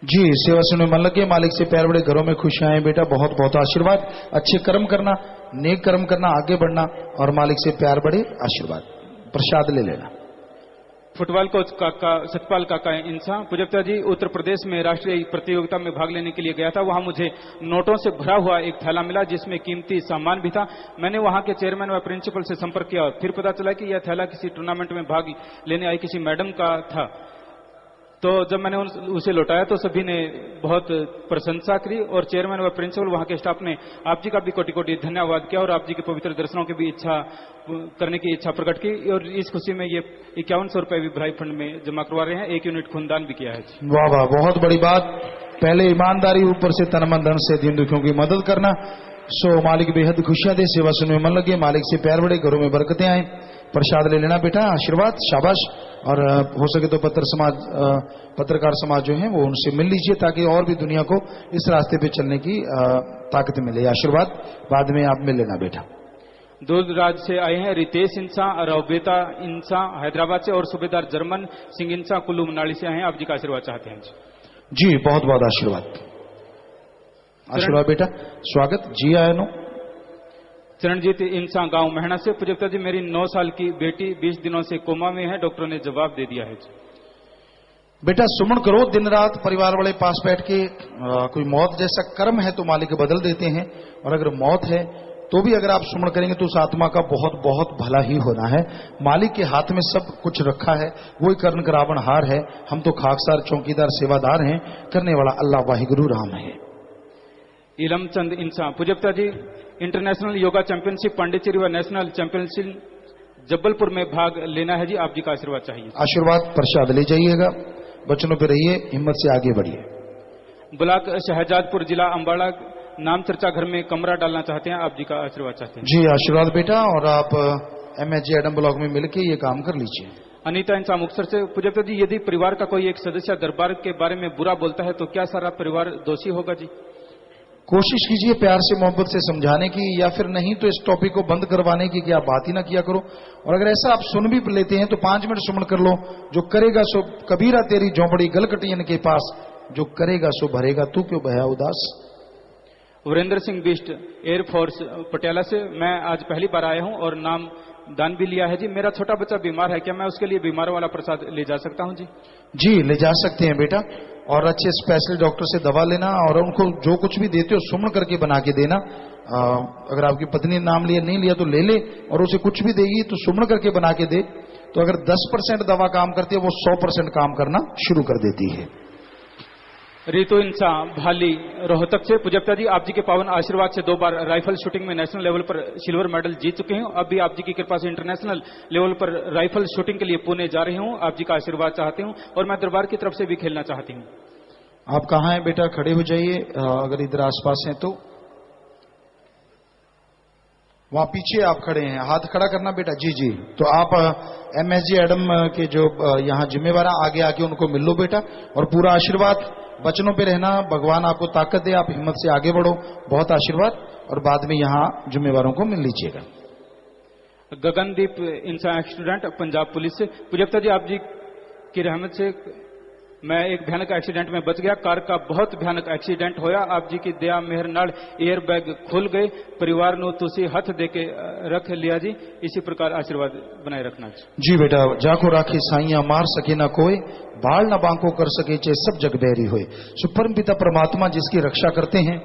जी, सेवा सुनने मन लगे, मालिक से प्यार बड़े, घरों में खुशियां आए। बेटा बहुत बहुत आशीर्वाद, अच्छे कर्म करना, नेक कर्म करना, आगे बढ़ना, और मालिक से प्यार बड़े, आशीर्वाद। प्रसाद ले लेना। फुटबॉल कोच काका सतपाल काका इंसान, पूज्य पिताजी उत्तर प्रदेश में राष्ट्रीय प्रतियोगिता में भाग लेने के लिए गया था। वहां मुझे नोटों से भरा हुआ एक थैला मिला जिसमें कीमती सामान भी था। मैंने वहां के चेयरमैन व प्रिंसिपल से संपर्क किया, फिर पता चला कि यह थैला किसी टूर्नामेंट में भाग लेने आई किसी मैडम का था। तो जब मैंने उसे लौटाया तो सभी ने बहुत प्रशंसा की, और चेयरमैन व प्रिंसिपल वहां के स्टाफ ने आप जी का भी कोटि कोटि धन्यवाद किया, और आप जी के पवित्र दर्शनों की भी इच्छा करने की इच्छा प्रकट की। और इस खुशी में ये 5100 रुपए भी भलाई फंड में जमा करवा रहे हैं। 1 यूनिट खूनदान भी किया है। वाह वाह, बहुत बड़ी बात। पहले ईमानदारी, ऊपर से तन मन धन से दीन दुखियों की मदद करना। सो मालिक बेहद खुशियां दे, सेवा सुनने में मन लगे, मालिक से प्यार बढ़े, घरों में बरकतें आए। प्रसाद ले लेना बेटा, आशीर्वाद, शाबाश। और हो सके तो पत्रकार समाज जो है वो उनसे मिल लीजिए, ताकि और भी दुनिया को इस रास्ते पे चलने की ताकत मिले। आशीर्वाद बाद में आप मिल लेना बेटा। दूरदराज से आए हैं रितेश इंसा, रवबेता इंसा हैदराबाद से, और सूबेदार जर्मन सिंह इंसा कुल्लू मनाली से आए हैं। आप जी का आशीर्वाद चाहते हैं जी। बहुत बहुत आशीर्वाद। आशीर्वाद बेटा, स्वागत जी। आया नो चरणजीत इंसान गांव महना से, पूज्य पिताजी मेरी 9 साल की बेटी 20 दिनों से कोमा में है, डॉक्टरों ने जवाब दे दिया है। बेटा सुमन करो दिन रात, परिवार वाले पास बैठ के। कोई मौत जैसा कर्म है तो मालिक बदल देते हैं, और अगर मौत है तो भी अगर आप सुमन करेंगे तो उस आत्मा का बहुत बहुत भला ही होना है। मालिक के हाथ में सब कुछ रखा है, वही कर्ण करावण हार है। हम तो खाकसार चौकीदार सेवादार हैं, करने वाला अल्लाह वाहिगुरु राम है। इलम चंद इंसान, पूज्य पिताजी इंटरनेशनल योगा चैंपियनशिप पांडिचेरी व नेशनल चैंपियनशिप जबलपुर में भाग लेना है जी, आप जी का आशीर्वाद चाहिए। आशीर्वाद प्रसाद ले जाइएगा, बचनों पे रहिए, हिम्मत से आगे बढ़िए। ब्लॉक शहजादपुर जिला अम्बाड़ा नाम चर्चा घर में कमरा डालना चाहते हैं, आप जी का आशीर्वाद चाहते हैं। जी आशीर्वाद बेटा, और आप MSG एडम ब्लॉक में मिलकर ये काम कर लीजिए। अनीता इंसान मुक्तसर से, पूज्य पिताजी यदि परिवार का कोई एक सदस्य दरबार के बारे में बुरा बोलता है तो क्या सारा परिवार दोषी होगा जी? कोशिश कीजिए प्यार से मोहब्बत से समझाने की, या फिर नहीं तो इस टॉपिक को बंद करवाने की कि आप बात ही ना किया करो। और अगर ऐसा आप सुन भी लेते हैं तो 5 मिनट सुमन कर लो। जो करेगा सो कबीरा तेरी झोंपड़ी गलकटियन के पास, जो करेगा सो भरेगा, तू क्यों बया उदास। वीरेंद्र सिंह बिष्ट एयरफोर्स पटियाला से, मैं आज पहली बार आया हूं और नाम दान भी लिया है जी। मेरा छोटा बच्चा बीमार है, क्या मैं उसके लिए बीमारों वाला प्रसाद ले जा सकता हूं जी? जी ले जा सकते हैं बेटा, और अच्छे स्पेशल डॉक्टर से दवा लेना, और उनको जो कुछ भी देते हो सुमन करके बना के देना। अगर आपकी पत्नी ने नाम लिया नहीं लिया तो ले ले, और उसे कुछ भी देगी तो सुमन करके बना के दे। तो अगर 10% दवा काम करती है, वो 100% काम करना शुरू कर देती है। रितु इंसा भाली रोहतक से, पूज्य पिताजी आप जी के पावन आशीर्वाद से 2 बार राइफल शूटिंग में नेशनल लेवल पर सिल्वर मेडल जीत चुके हैं। अब भी आप जी की कृपा से इंटरनेशनल लेवल पर राइफल शूटिंग के लिए पुणे जा रही हूं। आप जी का आशीर्वाद चाहती हूं, और मैं दरबार की तरफ से भी खेलना चाहती हूं। आप कहाँ हैं बेटा? खड़े हो जाइए, अगर इधर आसपास हैं तो। वहां पीछे आप खड़े हैं, हाथ खड़ा करना बेटा। जी जी, तो आप MSG एडम के जो यहाँ जिम्मेवार आगे आके उनको मिल लो बेटा, और पूरा आशीर्वाद वचनों पे रहना। भगवान आपको ताकत दे, आप हिम्मत से आगे बढ़ो। बहुत आशीर्वाद, और बाद में यहाँ जिम्मेवारों को मिल लीजिएगा। गगनदीप इंसान स्टूडेंट पंजाब पुलिस से, पूज्य पिताजी आप जी की रहमत से मैं एक भयानक एक्सीडेंट में बच गया। कार का बहुत भयानक एक्सीडेंट होया। आप जी की दया मेहर नाल एयर बैग खुल गए। परिवार नु तुसी हथ दे के रख लिया जी। इसी प्रकार आशीर्वाद बनाए रखना जी बेटा। जाको राखी साइया मार सके ना कोई, बाल ना बांको कर सके चे सब जग बैरी होए। सो परम पिता परमात्मा जिसकी रक्षा करते हैं,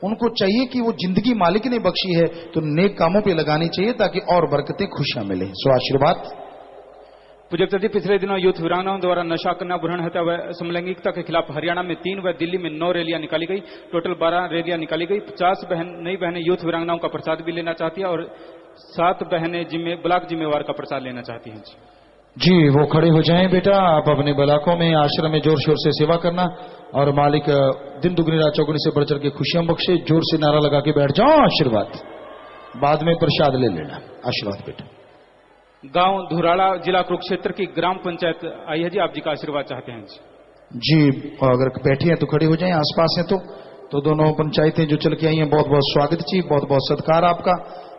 उनको चाहिए कि वो जिंदगी मालिक ने बख्शी है तो नेक कामों पे लगानी चाहिए ताकि और बरकतें खुशियां मिले। सो आशीर्वाद। पूज्यता जी, पिछले दिनों यूथ वीरांगनाओं द्वारा नशा करना, भ्रूण हत्या व समलैंगिकता के खिलाफ हरियाणा में 3 व दिल्ली में 9 रैलियां निकाली गई। टोटल 12 रैलियां निकाली गई। 50 नई बहनें यूथ वीरांगनाओं का प्रसाद भी लेना चाहती है और 7 बहनें ब्लॉक जिम्मेवार का प्रसाद लेना चाहती हैं जी। वो खड़े हो जाएं बेटा। आप अपने ब्लॉकों में आश्रम में जोर शोर से सेवा करना और मालिक दिन दुगनी रात चौगुनी से बढ़ चढ़ के खुशियां बख्शे। जोर से नारा लगा के बैठ जाओ। आशीर्वाद। बाद में प्रसाद ले लेना। आशीर्वाद बेटा। गांव धुराड़ा, जिला कुरुक्षेत्र की ग्राम पंचायत आई है जी। आप जी का आशीर्वाद चाहते हैं जी। अगर बैठी हैं तो खड़े हो जाएं। आसपास हैं तो दोनों पंचायतें जो चल के आई हैं, बहुत बहुत स्वागत जी, बहुत बहुत सत्कार आपका।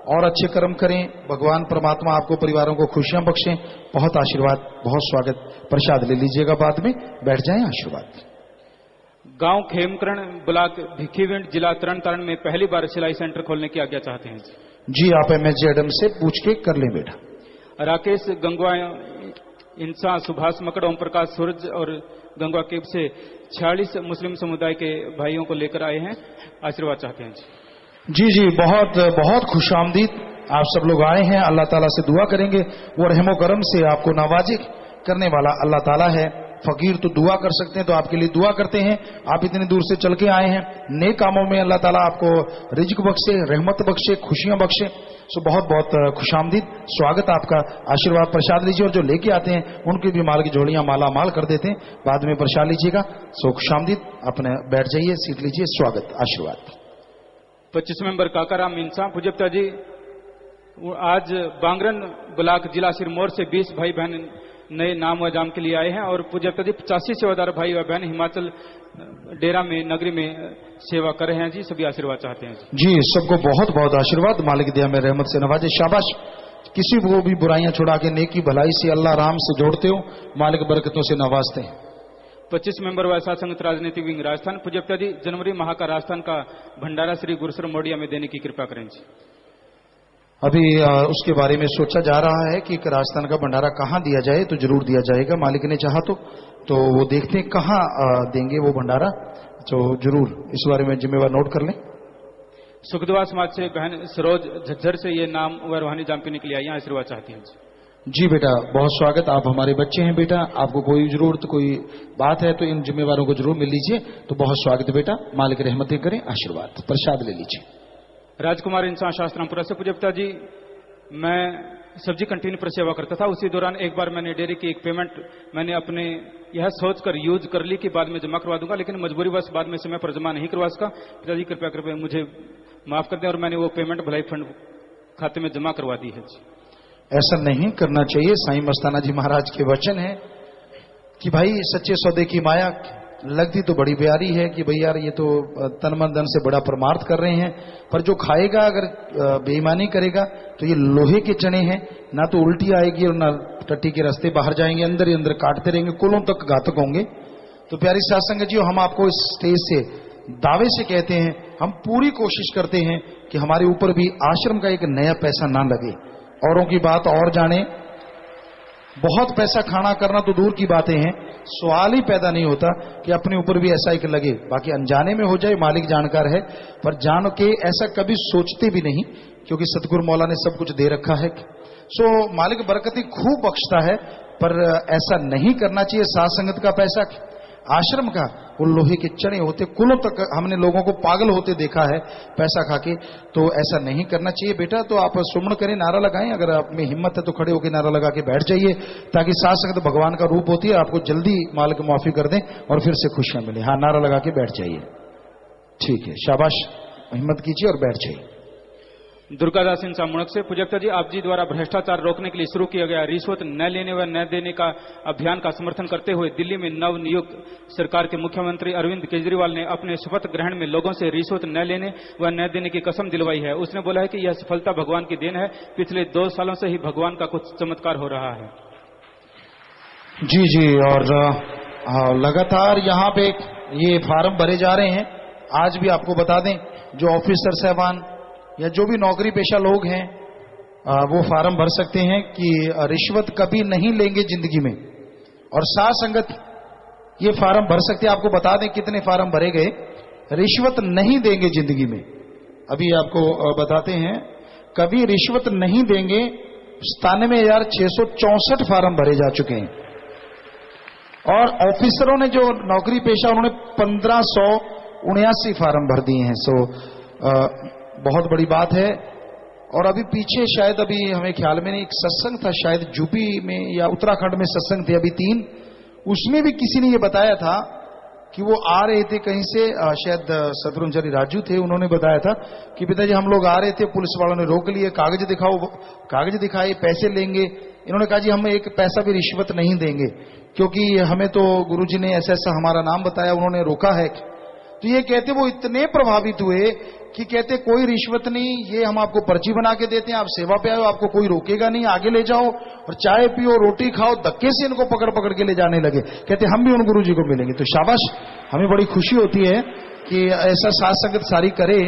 और अच्छे कर्म करें। भगवान परमात्मा आपको परिवारों को खुशियां बख्शें। बहुत आशीर्वाद, बहुत स्वागत। प्रसाद ले लीजिएगा, बाद में बैठ जाएं। आशीर्वाद। गांव खेमकरण, ब्लॉक भिखीविंड, जिला तरन तारण में पहली बार सिलाई सेंटर खोलने की आज्ञा चाहते हैं जी। आप MSG एडम से पूछ के कर लें बेटा। राकेश गंगवा इंसा, सुभाष मकड़, ओम प्रकाश सूरज और गंगवा केब से 46 मुस्लिम समुदाय के भाइयों को लेकर आए हैं। आशीर्वाद चाहते हैं जी। जी बहुत बहुत खुशामदीद। आप सब लोग आए हैं। अल्लाह ताला से दुआ करेंगे। वो रहमो करम से आपको नवाजिश करने वाला अल्लाह ताला है। फकीर तो दुआ कर सकते हैं, तो आपके लिए दुआ करते हैं। आप इतनी दूर से चल के आए हैं। नेक कामों में अल्लाह ताला आपको रिज्क बख्शे, रहमत बख्शे, खुशियां बख्शे। सो बहुत बहुत खुशामदीद। स्वागत आपका। आशीर्वाद प्रसाद लीजिए और जो लेके आते हैं उनकी भी माल की झोलियां माला माल कर देते हैं। बाद में प्रसाद लीजिएगा। सो खुशामदीद। अपने बैठ जाइए, सीट लीजिए। स्वागत। आशीर्वाद। 25 मेंबर काकाराम इंसा। पूज्यता जी, आज बांगरन ब्लॉक जिला सिरमौर से 20 भाई बहन नए नाम व जाम के लिए आए हैं और पूज्यता जी 85 सेवादार भाई व बहन हिमाचल डेरा में नगरी में सेवा कर रहे हैं जी। सभी आशीर्वाद चाहते हैं जी। सबको बहुत बहुत आशीर्वाद। मालिक दया में रहमत से नवाजे। शाबाश। किसी को भी बुराइयां छुड़ा के नेकी भलाई से अल्लाह राम से जोड़ते हो, मालिक बरकतों से नवाजते हैं। 25 मेंबर वैसा संगत राजनीतिक विंग राजस्थान। पूज्यता जी, जनवरी माह का राजस्थान का भंडारा श्री गुरुसर मोडिया में देने की कृपा करें जी। अभी उसके बारे में सोचा जा रहा है कि राजस्थान का भंडारा कहां दिया जाए, तो जरूर दिया जाएगा। मालिक ने चाहा तो वो देखते हैं कहां देंगे वो भंडारा। तो जरूर इस बारे में जिम्मेवार नोट कर लें। सुखदवा समाज से बहन सरोज झज्जर से ये नाम व रूहानी जाम पीने के लिए आई हैं। आशीर्वाद चाहती हैं जी बेटा। बहुत स्वागत। आप हमारे बच्चे हैं बेटा। आपको कोई जरूरत कोई बात है तो इन जिम्मेवारों को जरूर मिल लीजिए। तो बहुत स्वागत बेटा। मालिक रहमतें करें। आशीर्वाद। प्रसाद ले लीजिए। राजकुमार इंसान शास्त्रामपुरा से। पूज्यता जी, मैं सब्जी कंटीन पर सेवा करता था। उसी दौरान एक बार मैंने डेयरी की एक पेमेंट मैंने अपने यह सोचकर यूज कर ली कि बाद में जमा करवा दूंगा, लेकिन मजबूरीवश बाद में समय पर जमा नहीं करवा सका। पिताजी कृपया करके मुझे माफ कर दें और मैंने वो पेमेंट भलाई फंड खाते में जमा करवा दी है। ऐसा नहीं करना चाहिए। साईं मस्ताना जी महाराज के वचन है कि भाई सच्चे सौदे की माया लगती तो बड़ी प्यारी है कि भाई यार ये तो तन मन धन से बड़ा परमार्थ कर रहे हैं, पर जो खाएगा अगर बेईमानी करेगा तो ये लोहे के चने हैं। ना तो उल्टी आएगी और ना टट्टी के रास्ते बाहर जाएंगे, अंदर ही अंदर काटते रहेंगे, कुलों तक घातक होंगे। तो प्यारी सत्संग जी, हम आपको इस स्टेज से दावे से कहते हैं, हम पूरी कोशिश करते हैं कि हमारे ऊपर भी आश्रम का एक नया पैसा ना लगे। औरों की बात और जाने, बहुत पैसा खाना करना तो दूर की बातें हैं, सवाल ही पैदा नहीं होता कि अपने ऊपर भी ऐसा एक लगे। बाकी अनजाने में हो जाए, मालिक जानकार है, पर जान के ऐसा कभी सोचते भी नहीं, क्योंकि सतगुरु मौला ने सब कुछ दे रखा है। सो मालिक बरकती खूब बख्शता है, पर ऐसा नहीं करना चाहिए। साथ संगत का पैसा, आश्रम का, वो लोहे के चने होते, कुलों तक हमने लोगों को पागल होते देखा है पैसा खा के। तो ऐसा नहीं करना चाहिए बेटा। तो आप सुमन करें, नारा लगाएं। अगर आप में हिम्मत है तो खड़े होकर नारा लगा के बैठ जाइए, ताकि साथ संगत भगवान का रूप होती है, आपको जल्दी मालिक माफी कर दें और फिर से खुशियां मिले। हाँ, नारा लगा के बैठ जाइए। ठीक है, शाबाश, हिम्मत कीजिए और बैठ जाइए। दुर्गादास इंसान मुणक से। पूज्यता जी, आप जी द्वारा भ्रष्टाचार रोकने के लिए शुरू किया गया रिश्वत न लेने व न देने का अभियान का समर्थन करते हुए दिल्ली में नव नियुक्त सरकार के मुख्यमंत्री अरविंद केजरीवाल ने अपने शपथ ग्रहण में लोगों से रिश्वत न लेने व न देने की कसम दिलवाई है। उसने बोला है कि यह सफलता भगवान की देन है। पिछले 2 सालों से ही भगवान का कुछ चमत्कार हो रहा है। जी जी, और लगातार यहाँ पे ये फार्म भरे जा रहे हैं। आज भी आपको बता दें, जो ऑफिसर साहबान या जो भी नौकरी पेशा लोग हैं वो फार्म भर सकते हैं कि रिश्वत कभी नहीं लेंगे जिंदगी में। और साथ संगत ये फार्म भर सकते हैं। आपको बता दें कितने फार्म भरे गए। रिश्वत नहीं देंगे जिंदगी में, अभी आपको बताते हैं। कभी रिश्वत नहीं देंगे 97,664 फार्म भरे जा चुके हैं। और ऑफिसरों ने जो नौकरी पेशा उन्होंने 1579 फार्म भर दिए हैं। सो बहुत बड़ी बात है। और अभी पीछे शायद अभी हमें ख्याल में नहीं, एक सत्संग था शायद यूपी में या उत्तराखंड में सत्संग थे अभी 3, उसमें भी किसी ने ये बताया था कि वो आ रहे थे कहीं से, शायद शत्रुंजलि राजू थे, उन्होंने बताया था कि पिताजी हम लोग आ रहे थे, पुलिस वालों ने रोक लिए, कागज दिखाओ, कागज दिखाए, पैसे लेंगे। इन्होंने कहा जी हम एक पैसा भी रिश्वत नहीं देंगे, क्योंकि हमें तो गुरुजी ने ऐसा ऐसा हमारा नाम बताया, उन्होंने रोका है। तो ये कहते वो इतने प्रभावित हुए कि कहते कोई रिश्वत नहीं, ये हम आपको पर्ची बना के देते हैं, आप सेवा पे आओ, आपको कोई रोकेगा नहीं, आगे ले जाओ और चाय पियो, रोटी खाओ। धक्के से इनको पकड़ पकड़ के ले जाने लगे। कहते हम भी उन गुरुजी को मिलेंगे। तो शाबाश, हमें बड़ी खुशी होती है कि ऐसा साथ संगत सारी करे।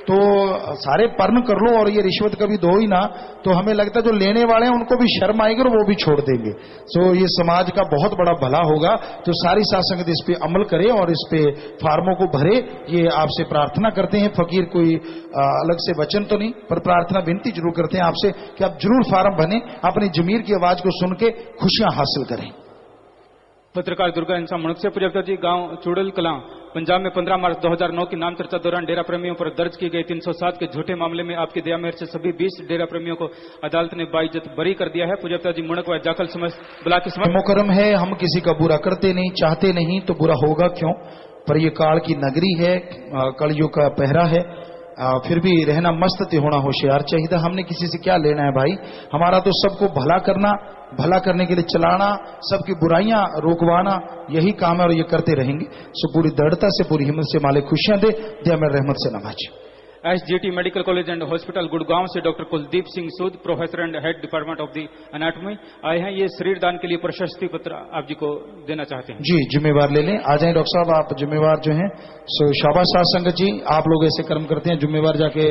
तो सारे पर्ण कर लो और ये रिश्वत कभी दो ही ना, तो हमें लगता है जो लेने वाले हैं उनको भी शर्म आएगी और वो भी छोड़ देंगे। सो ये समाज का बहुत बड़ा भला होगा। तो सारी साथ संगत इस पे अमल करे और इस पे फार्मों को भरे, ये आपसे प्रार्थना करते हैं। फकीर कोई अलग से वचन तो नहीं, पर प्रार्थना विनती जरूर करते हैं आपसे कि आप जरूर फार्म भरें, अपनी जमीर की आवाज को सुन के खुशियां हासिल करें। पत्रकार दुर्गा इंसान मुणक से पूज्यता जी, गांव चुड़ैल कलां पंजाब में 15 मार्च 2009 की नाम चर्चा दौरान डेरा प्रेमियों पर दर्ज की गई 307 के झूठे मामले में आपकी दया मेहर से सभी 20 डेरा प्रेमियों को अदालत ने बाइज्जत बरी कर दिया है। पूज्यता जी, मुणक व जाखल ब्लॉक की समझ मुकरम है, हम किसी का बुरा करते नहीं, चाहते नहीं, तो बुरा होगा क्यों। पर ये काल की नगरी है, कलयुग का पहरा है, फिर भी रहना मस्त ते होना होशियार चाहिए। हमने किसी से क्या लेना है भाई, हमारा तो सबको भला करना, भला करने के लिए चलाना, सबकी बुराइयां रोकवाना, यही काम है और ये करते रहेंगे। सो पूरी दृढ़ता से, पूरी हिम्मत से मालिक खुशियां दे, मेरे रहमत से नवाजे। SGT medical college and hospital Gurgaon से doctor Kuldeep Singh Sood, professor and head department of the anatomy आए हैं। ये शरीर दान के लिए प्रशस्ति पत्र आप जी को देना चाहते हैं। जी, जिम्मेवार ले लें। आ जाए डॉक्टर साहब, आप जिम्मेवार जो हैं। सो शाबाश साथ संगत जी, आप लोग ऐसे कर्म करते हैं, जिम्मेवार जाके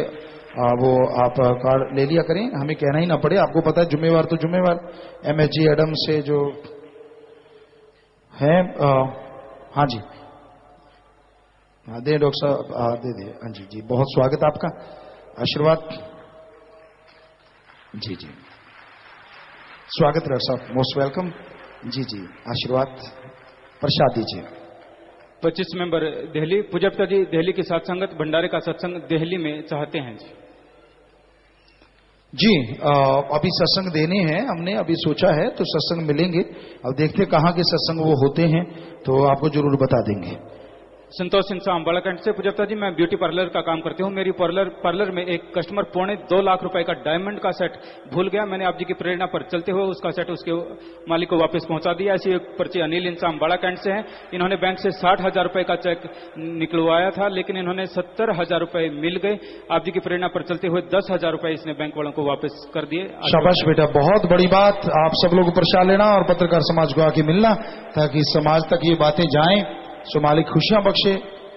वो आप कार्ड ले लिया करें, हमें कहना ही ना पड़े। आपको पता है जुम्मेवार तो जुम्मेवार MSG एडम से जो है। हाँ जी, हाँ दे डॉक्टर साहब, दे दे। हाँ जी जी, बहुत स्वागत आपका, आशीर्वाद। जी जी, स्वागत डॉक्टर साहब, मोस्ट वेलकम। जी जी, आशीर्वाद प्रसाद दीजिए। 25 मेंबर दिल्ली, पूज्यता जी दिल्ली की सत्संगत भंडारे का सत्संग दिल्ली में चाहते हैं जी। अभी सत्संग देने हैं हमने, अभी सोचा है, तो सत्संग मिलेंगे। अब देखते कहाँ के सत्संग वो होते हैं, तो आपको जरूर बता देंगे। संतोष सिंह अम्बालाकंड से, पूज्यता जी मैं ब्यूटी पार्लर का काम करती हूँ। मेरी पार्लर में एक कस्टमर 2.25 लाख रुपए का डायमंड का सेट भूल गया। मैंने आप जी की प्रेरणा पर चलते हुए उसका सेट उसके मालिक को वापस पहुंचा दिया। ऐसी एक पर्ची अनिल इंसान अम्बालाकंड से है। इन्होंने बैंक से 60,000 रुपए का चेक निकलवाया था, लेकिन इन्होंने 70,000 रुपए मिल गए। आप जी की प्रेरणा पर चलते हुए 10,000 रुपए इसने बैंक वालों को वापस कर दिए। शाबाश बेटा, बहुत बड़ी बात। आप सब लोग प्रसाद लेना और पत्रकार समाज को आके मिलना, ताकि समाज तक ये बातें जाएं। सो मालिक खुशियां बख्शे,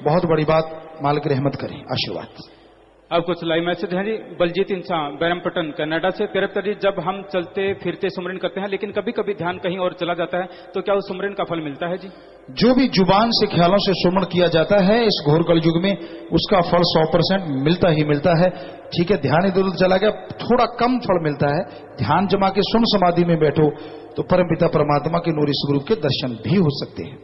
बहुत बड़ी बात, मालिक रहमत करें, आशीर्वाद। अब कुछ लाइव मैसेज हैं जी। बलजीत इंसान बैरमपटन कनाडा से, तिरपता जी जब हम चलते फिरते सुमरन करते हैं, लेकिन कभी कभी ध्यान कहीं और चला जाता है, तो क्या उस सुमरन का फल मिलता है जी? जो भी जुबान से ख्यालों से सुमरण किया जाता है इस घोर कलयुग में, उसका फल 100% मिलता ही मिलता है। ठीक है, ध्यान इधर उधर चला गया, थोड़ा कम फल मिलता है। ध्यान जमा के सुन समाधि में बैठो तो परमपिता परमात्मा के नूरी स्वरूप के दर्शन भी हो सकते हैं।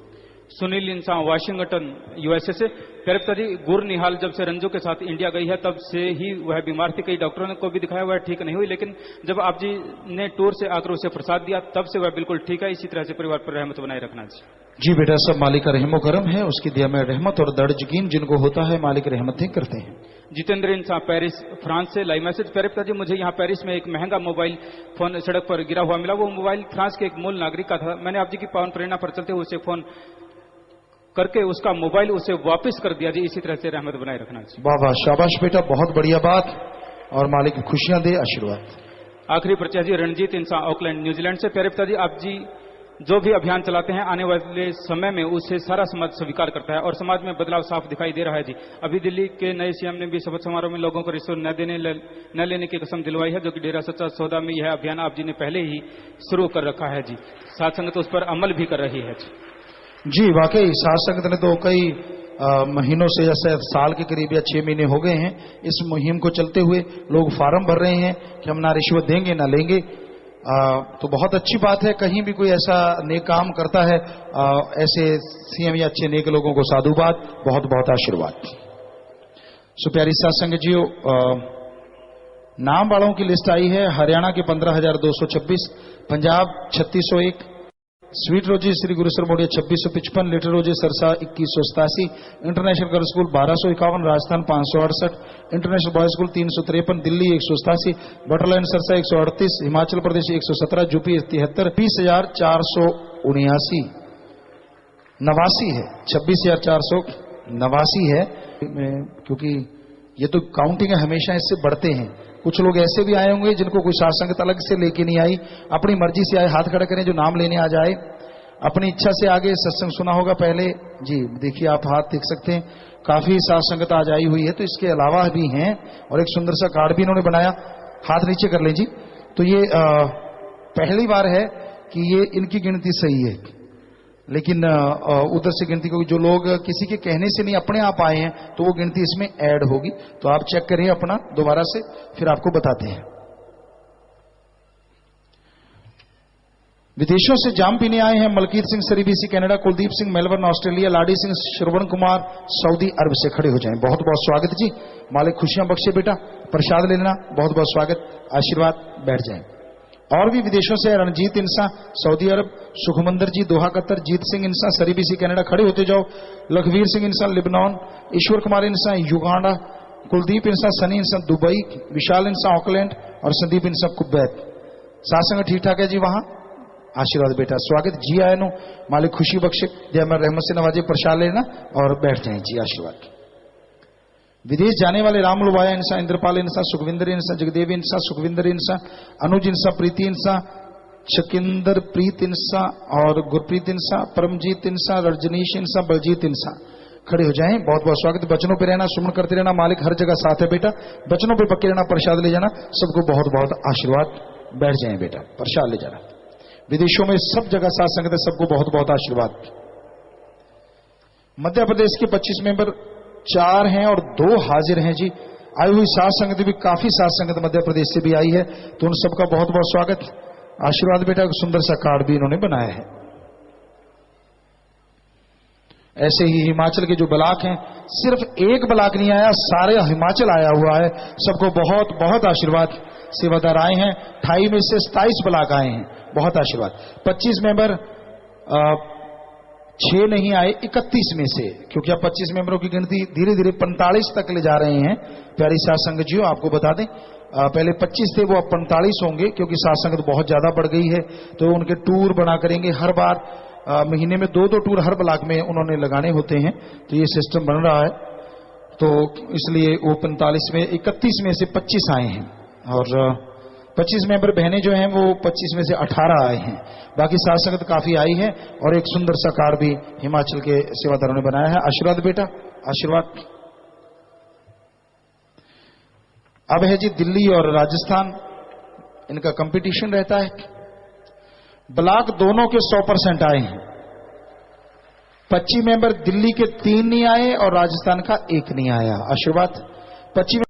सुनील इंसान वाशिंगटन USA से, तिरपता जी गुर निहाल जब से रंजू के साथ इंडिया गई है तब से ही वह बीमार थी। कई डॉक्टरों को भी दिखाया, वह ठीक नहीं हुई, लेकिन जब आप जी ने टूर से आकर उसे प्रसाद दिया तब से वह बिल्कुल ठीक है। इसी तरह से परिवार पर रहमत बनाए रखना जी। जी बेटा, सब मालिक का रहमो करम है, उसकी दिया में रहमत और दर्द यकीन जिनको होता है मालिक रहमत ही करते हैं। जितेंद्र इंसान पेरिस फ्रांस से, लाइव मैसेज। तिरपता जी मुझे यहाँ पेरिस में एक महंगा मोबाइल फोन सड़क पर गिरा हुआ मिला। वो मोबाइल फ्रांस के एक मूल नागरिक का था। मैंने आप जी की पावन प्रेरणा पर चलते हुए उसे फोन करके उसका मोबाइल उसे वापस कर दिया जी। इसी तरह से रहमत बनाए रखना जी। वाह वाह, शाबाश बेटा, बहुत बढ़िया बात, और मालिक खुशियां दे, आशीर्वाद। आखिरी पर्चा जी रणजीत इंसान ऑकलैंड न्यूजीलैंड से, तिरपता जी आप जी जो भी अभियान चलाते हैं आने वाले समय में उसे सारा समाज स्वीकार करता है और समाज में बदलाव साफ दिखाई दे रहा है जी। अभी दिल्ली के नए सीएम ने भी शपथ समारोह में लोगों को रिश्वत न लेने की कसम दिलवाई है, जो कि डेरा सच्चा सौदा में यह अभियान आप जी ने पहले ही शुरू कर रखा है जी। साथ संगत उस पर अमल भी कर रही है जी। वाकई साथ संगत ने तो कई महीनों से, जैसे साल के करीब या 6 महीने हो गए हैं इस मुहिम को चलते हुए, लोग फार्म भर रहे हैं कि हम ना रिश्वत देंगे ना लेंगे। तो बहुत अच्छी बात है, कहीं भी कोई ऐसा नेक काम करता है, ऐसे सीएम या अच्छे नेक लोगों को साधुवाद, बहुत बहुत आशीर्वाद। सो प्यारी सत्संग जियो, नाम वालों की लिस्ट आई है। हरियाणा के 15,226, पंजाब 3601, स्वीट रोजी Shri Gurusar मोड़िया 2655, little rosy Sirsa 2187, international girls school 1251, Rajasthan 568, international boys school 353, Delhi 187, बटरलाइन सरसा 138, हिमाचल प्रदेश 117, यूपी 73, 20,479 89 है, 26,489 है। क्योंकि ये तो काउंटिंग है, हमेशा इससे बढ़ते हैं। कुछ लोग ऐसे भी आए होंगे जिनको कोई सत्संगत अलग से लेके नहीं आई, अपनी मर्जी से आए। हाथ खड़ा करें जो नाम लेने आ जाए, अपनी इच्छा से आगे सत्संग सुना होगा पहले जी। देखिए आप हाथ देख सकते हैं, काफी सत्संगत आज आई हुई है। तो इसके अलावा भी हैं और एक सुंदर सा कार्ड भी इन्होंने बनाया। हाथ नीचे कर लें जी। तो ये पहली बार है कि ये इनकी गिनती सही है, लेकिन उधर से गिनती को जो लोग किसी के कहने से नहीं अपने आप आए हैं तो वो गिनती इसमें ऐड होगी। तो आप चेक करिए अपना दोबारा से, फिर आपको बताते हैं। विदेशों से जाम पीने आए हैं Malkit Singh Surrey BC Canada, Kuldeep Singh Melbourne Australia, Ladi Singh Shravan Kumar Saudi Arabia से। खड़े हो जाएं। बहुत बहुत स्वागत जी। मालिक खुशियां बख्शे बेटा, प्रसाद ले लेना। बहुत बहुत स्वागत, आशीर्वाद, बैठ जाएं। और भी विदेशों से रणजीत इंसा सऊदी अरब, सुखमंदर जी दोहा कतर, जीत सिंह इंसा सरी बीसी कनाडा। खड़े होते जाओ। लखवीर सिंह इंसा लिबनान, ईश्वर कुमार इंसा युगांडा, कुलदीप इंसा सनी इंसा दुबई, विशाल इंसा ऑकलैंड और संदीप इंसा कुवैत। सत्संग ठीक ठाक है जी वहां? आशीर्वाद बेटा, स्वागत जी। आए नो मालिक खुशी बख्शे, जय मैं रहमत से नवाजे। प्रसाद लेना और बैठ जाए जी। आशीर्वाद। विदेश जाने वाले राम लुबाया इंसा, इंद्रपाल इंसा, सुखविंदर इंसा, जगदेव इंसा, सुखविंदर इंसा, अनुज इंसा, प्रीति इंसा, शकिंदर प्रीत इंसा और गुरप्रीत इंसा, परमजीत इंसा, रजनीश इंसा, बलजीत इंसा। खड़े हो जाएं। बहुत बहुत स्वागत। बचनों पे रहना, सुमन करते रहना। मालिक हर जगह साथ है बेटा, बचनों पे पक्के रहना। प्रसाद ले जाना। सबको बहुत बहुत आशीर्वाद। बैठ जाए बेटा, प्रसाद ले जाना। विदेशों में सब जगह साथ संगत है, सबको बहुत बहुत आशीर्वाद। मध्य प्रदेश के 25 मेंबर 4 हैं और 2 हाजिर हैं जी। आई हुई साथ संगत भी काफी साथ संगत मध्य प्रदेश से भी आई है, तो उन सबका बहुत बहुत स्वागत, आशीर्वाद बेटा। सुंदर सा कार्ड भी इन्होंने बनाया है। ऐसे ही हिमाचल के जो ब्लॉक हैं, सिर्फ एक ब्लॉक नहीं आया, सारे हिमाचल आया हुआ है। सबको बहुत बहुत आशीर्वाद। सेवादार आए हैं 28 में से 27 ब्लॉक आए हैं, बहुत आशीर्वाद। 25 मेंबर 6 नहीं आए 31 में से, क्योंकि अब 25 मेंबरों की गिनती धीरे धीरे 45 तक ले जा रहे हैं। प्यारी साथ संगत जी आपको बता दें, पहले 25 थे, वो अब 45 होंगे, क्योंकि साथ संगत बहुत ज्यादा बढ़ गई है। तो उनके टूर बना करेंगे। हर बार महीने में 2-2 टूर हर ब्लॉक में उन्होंने लगाने होते हैं, तो ये सिस्टम बन रहा है। तो इसलिए वो 45 में 31 में से 25 आए हैं और 25 मेंबर बहनें जो हैं वो 25 में से 18 आए हैं। बाकी साथ संगत काफी आई है और एक सुंदर सा कार्ड भी हिमाचल के सेवादारों ने बनाया है। आशीर्वाद बेटा, आशीर्वाद। अब है जी दिल्ली और राजस्थान, इनका कंपटीशन रहता है। ब्लॉक दोनों के 100% आए हैं। 25 मेंबर दिल्ली के 3 नहीं आए और राजस्थान का 1 नहीं आया। आशीर्वाद। 25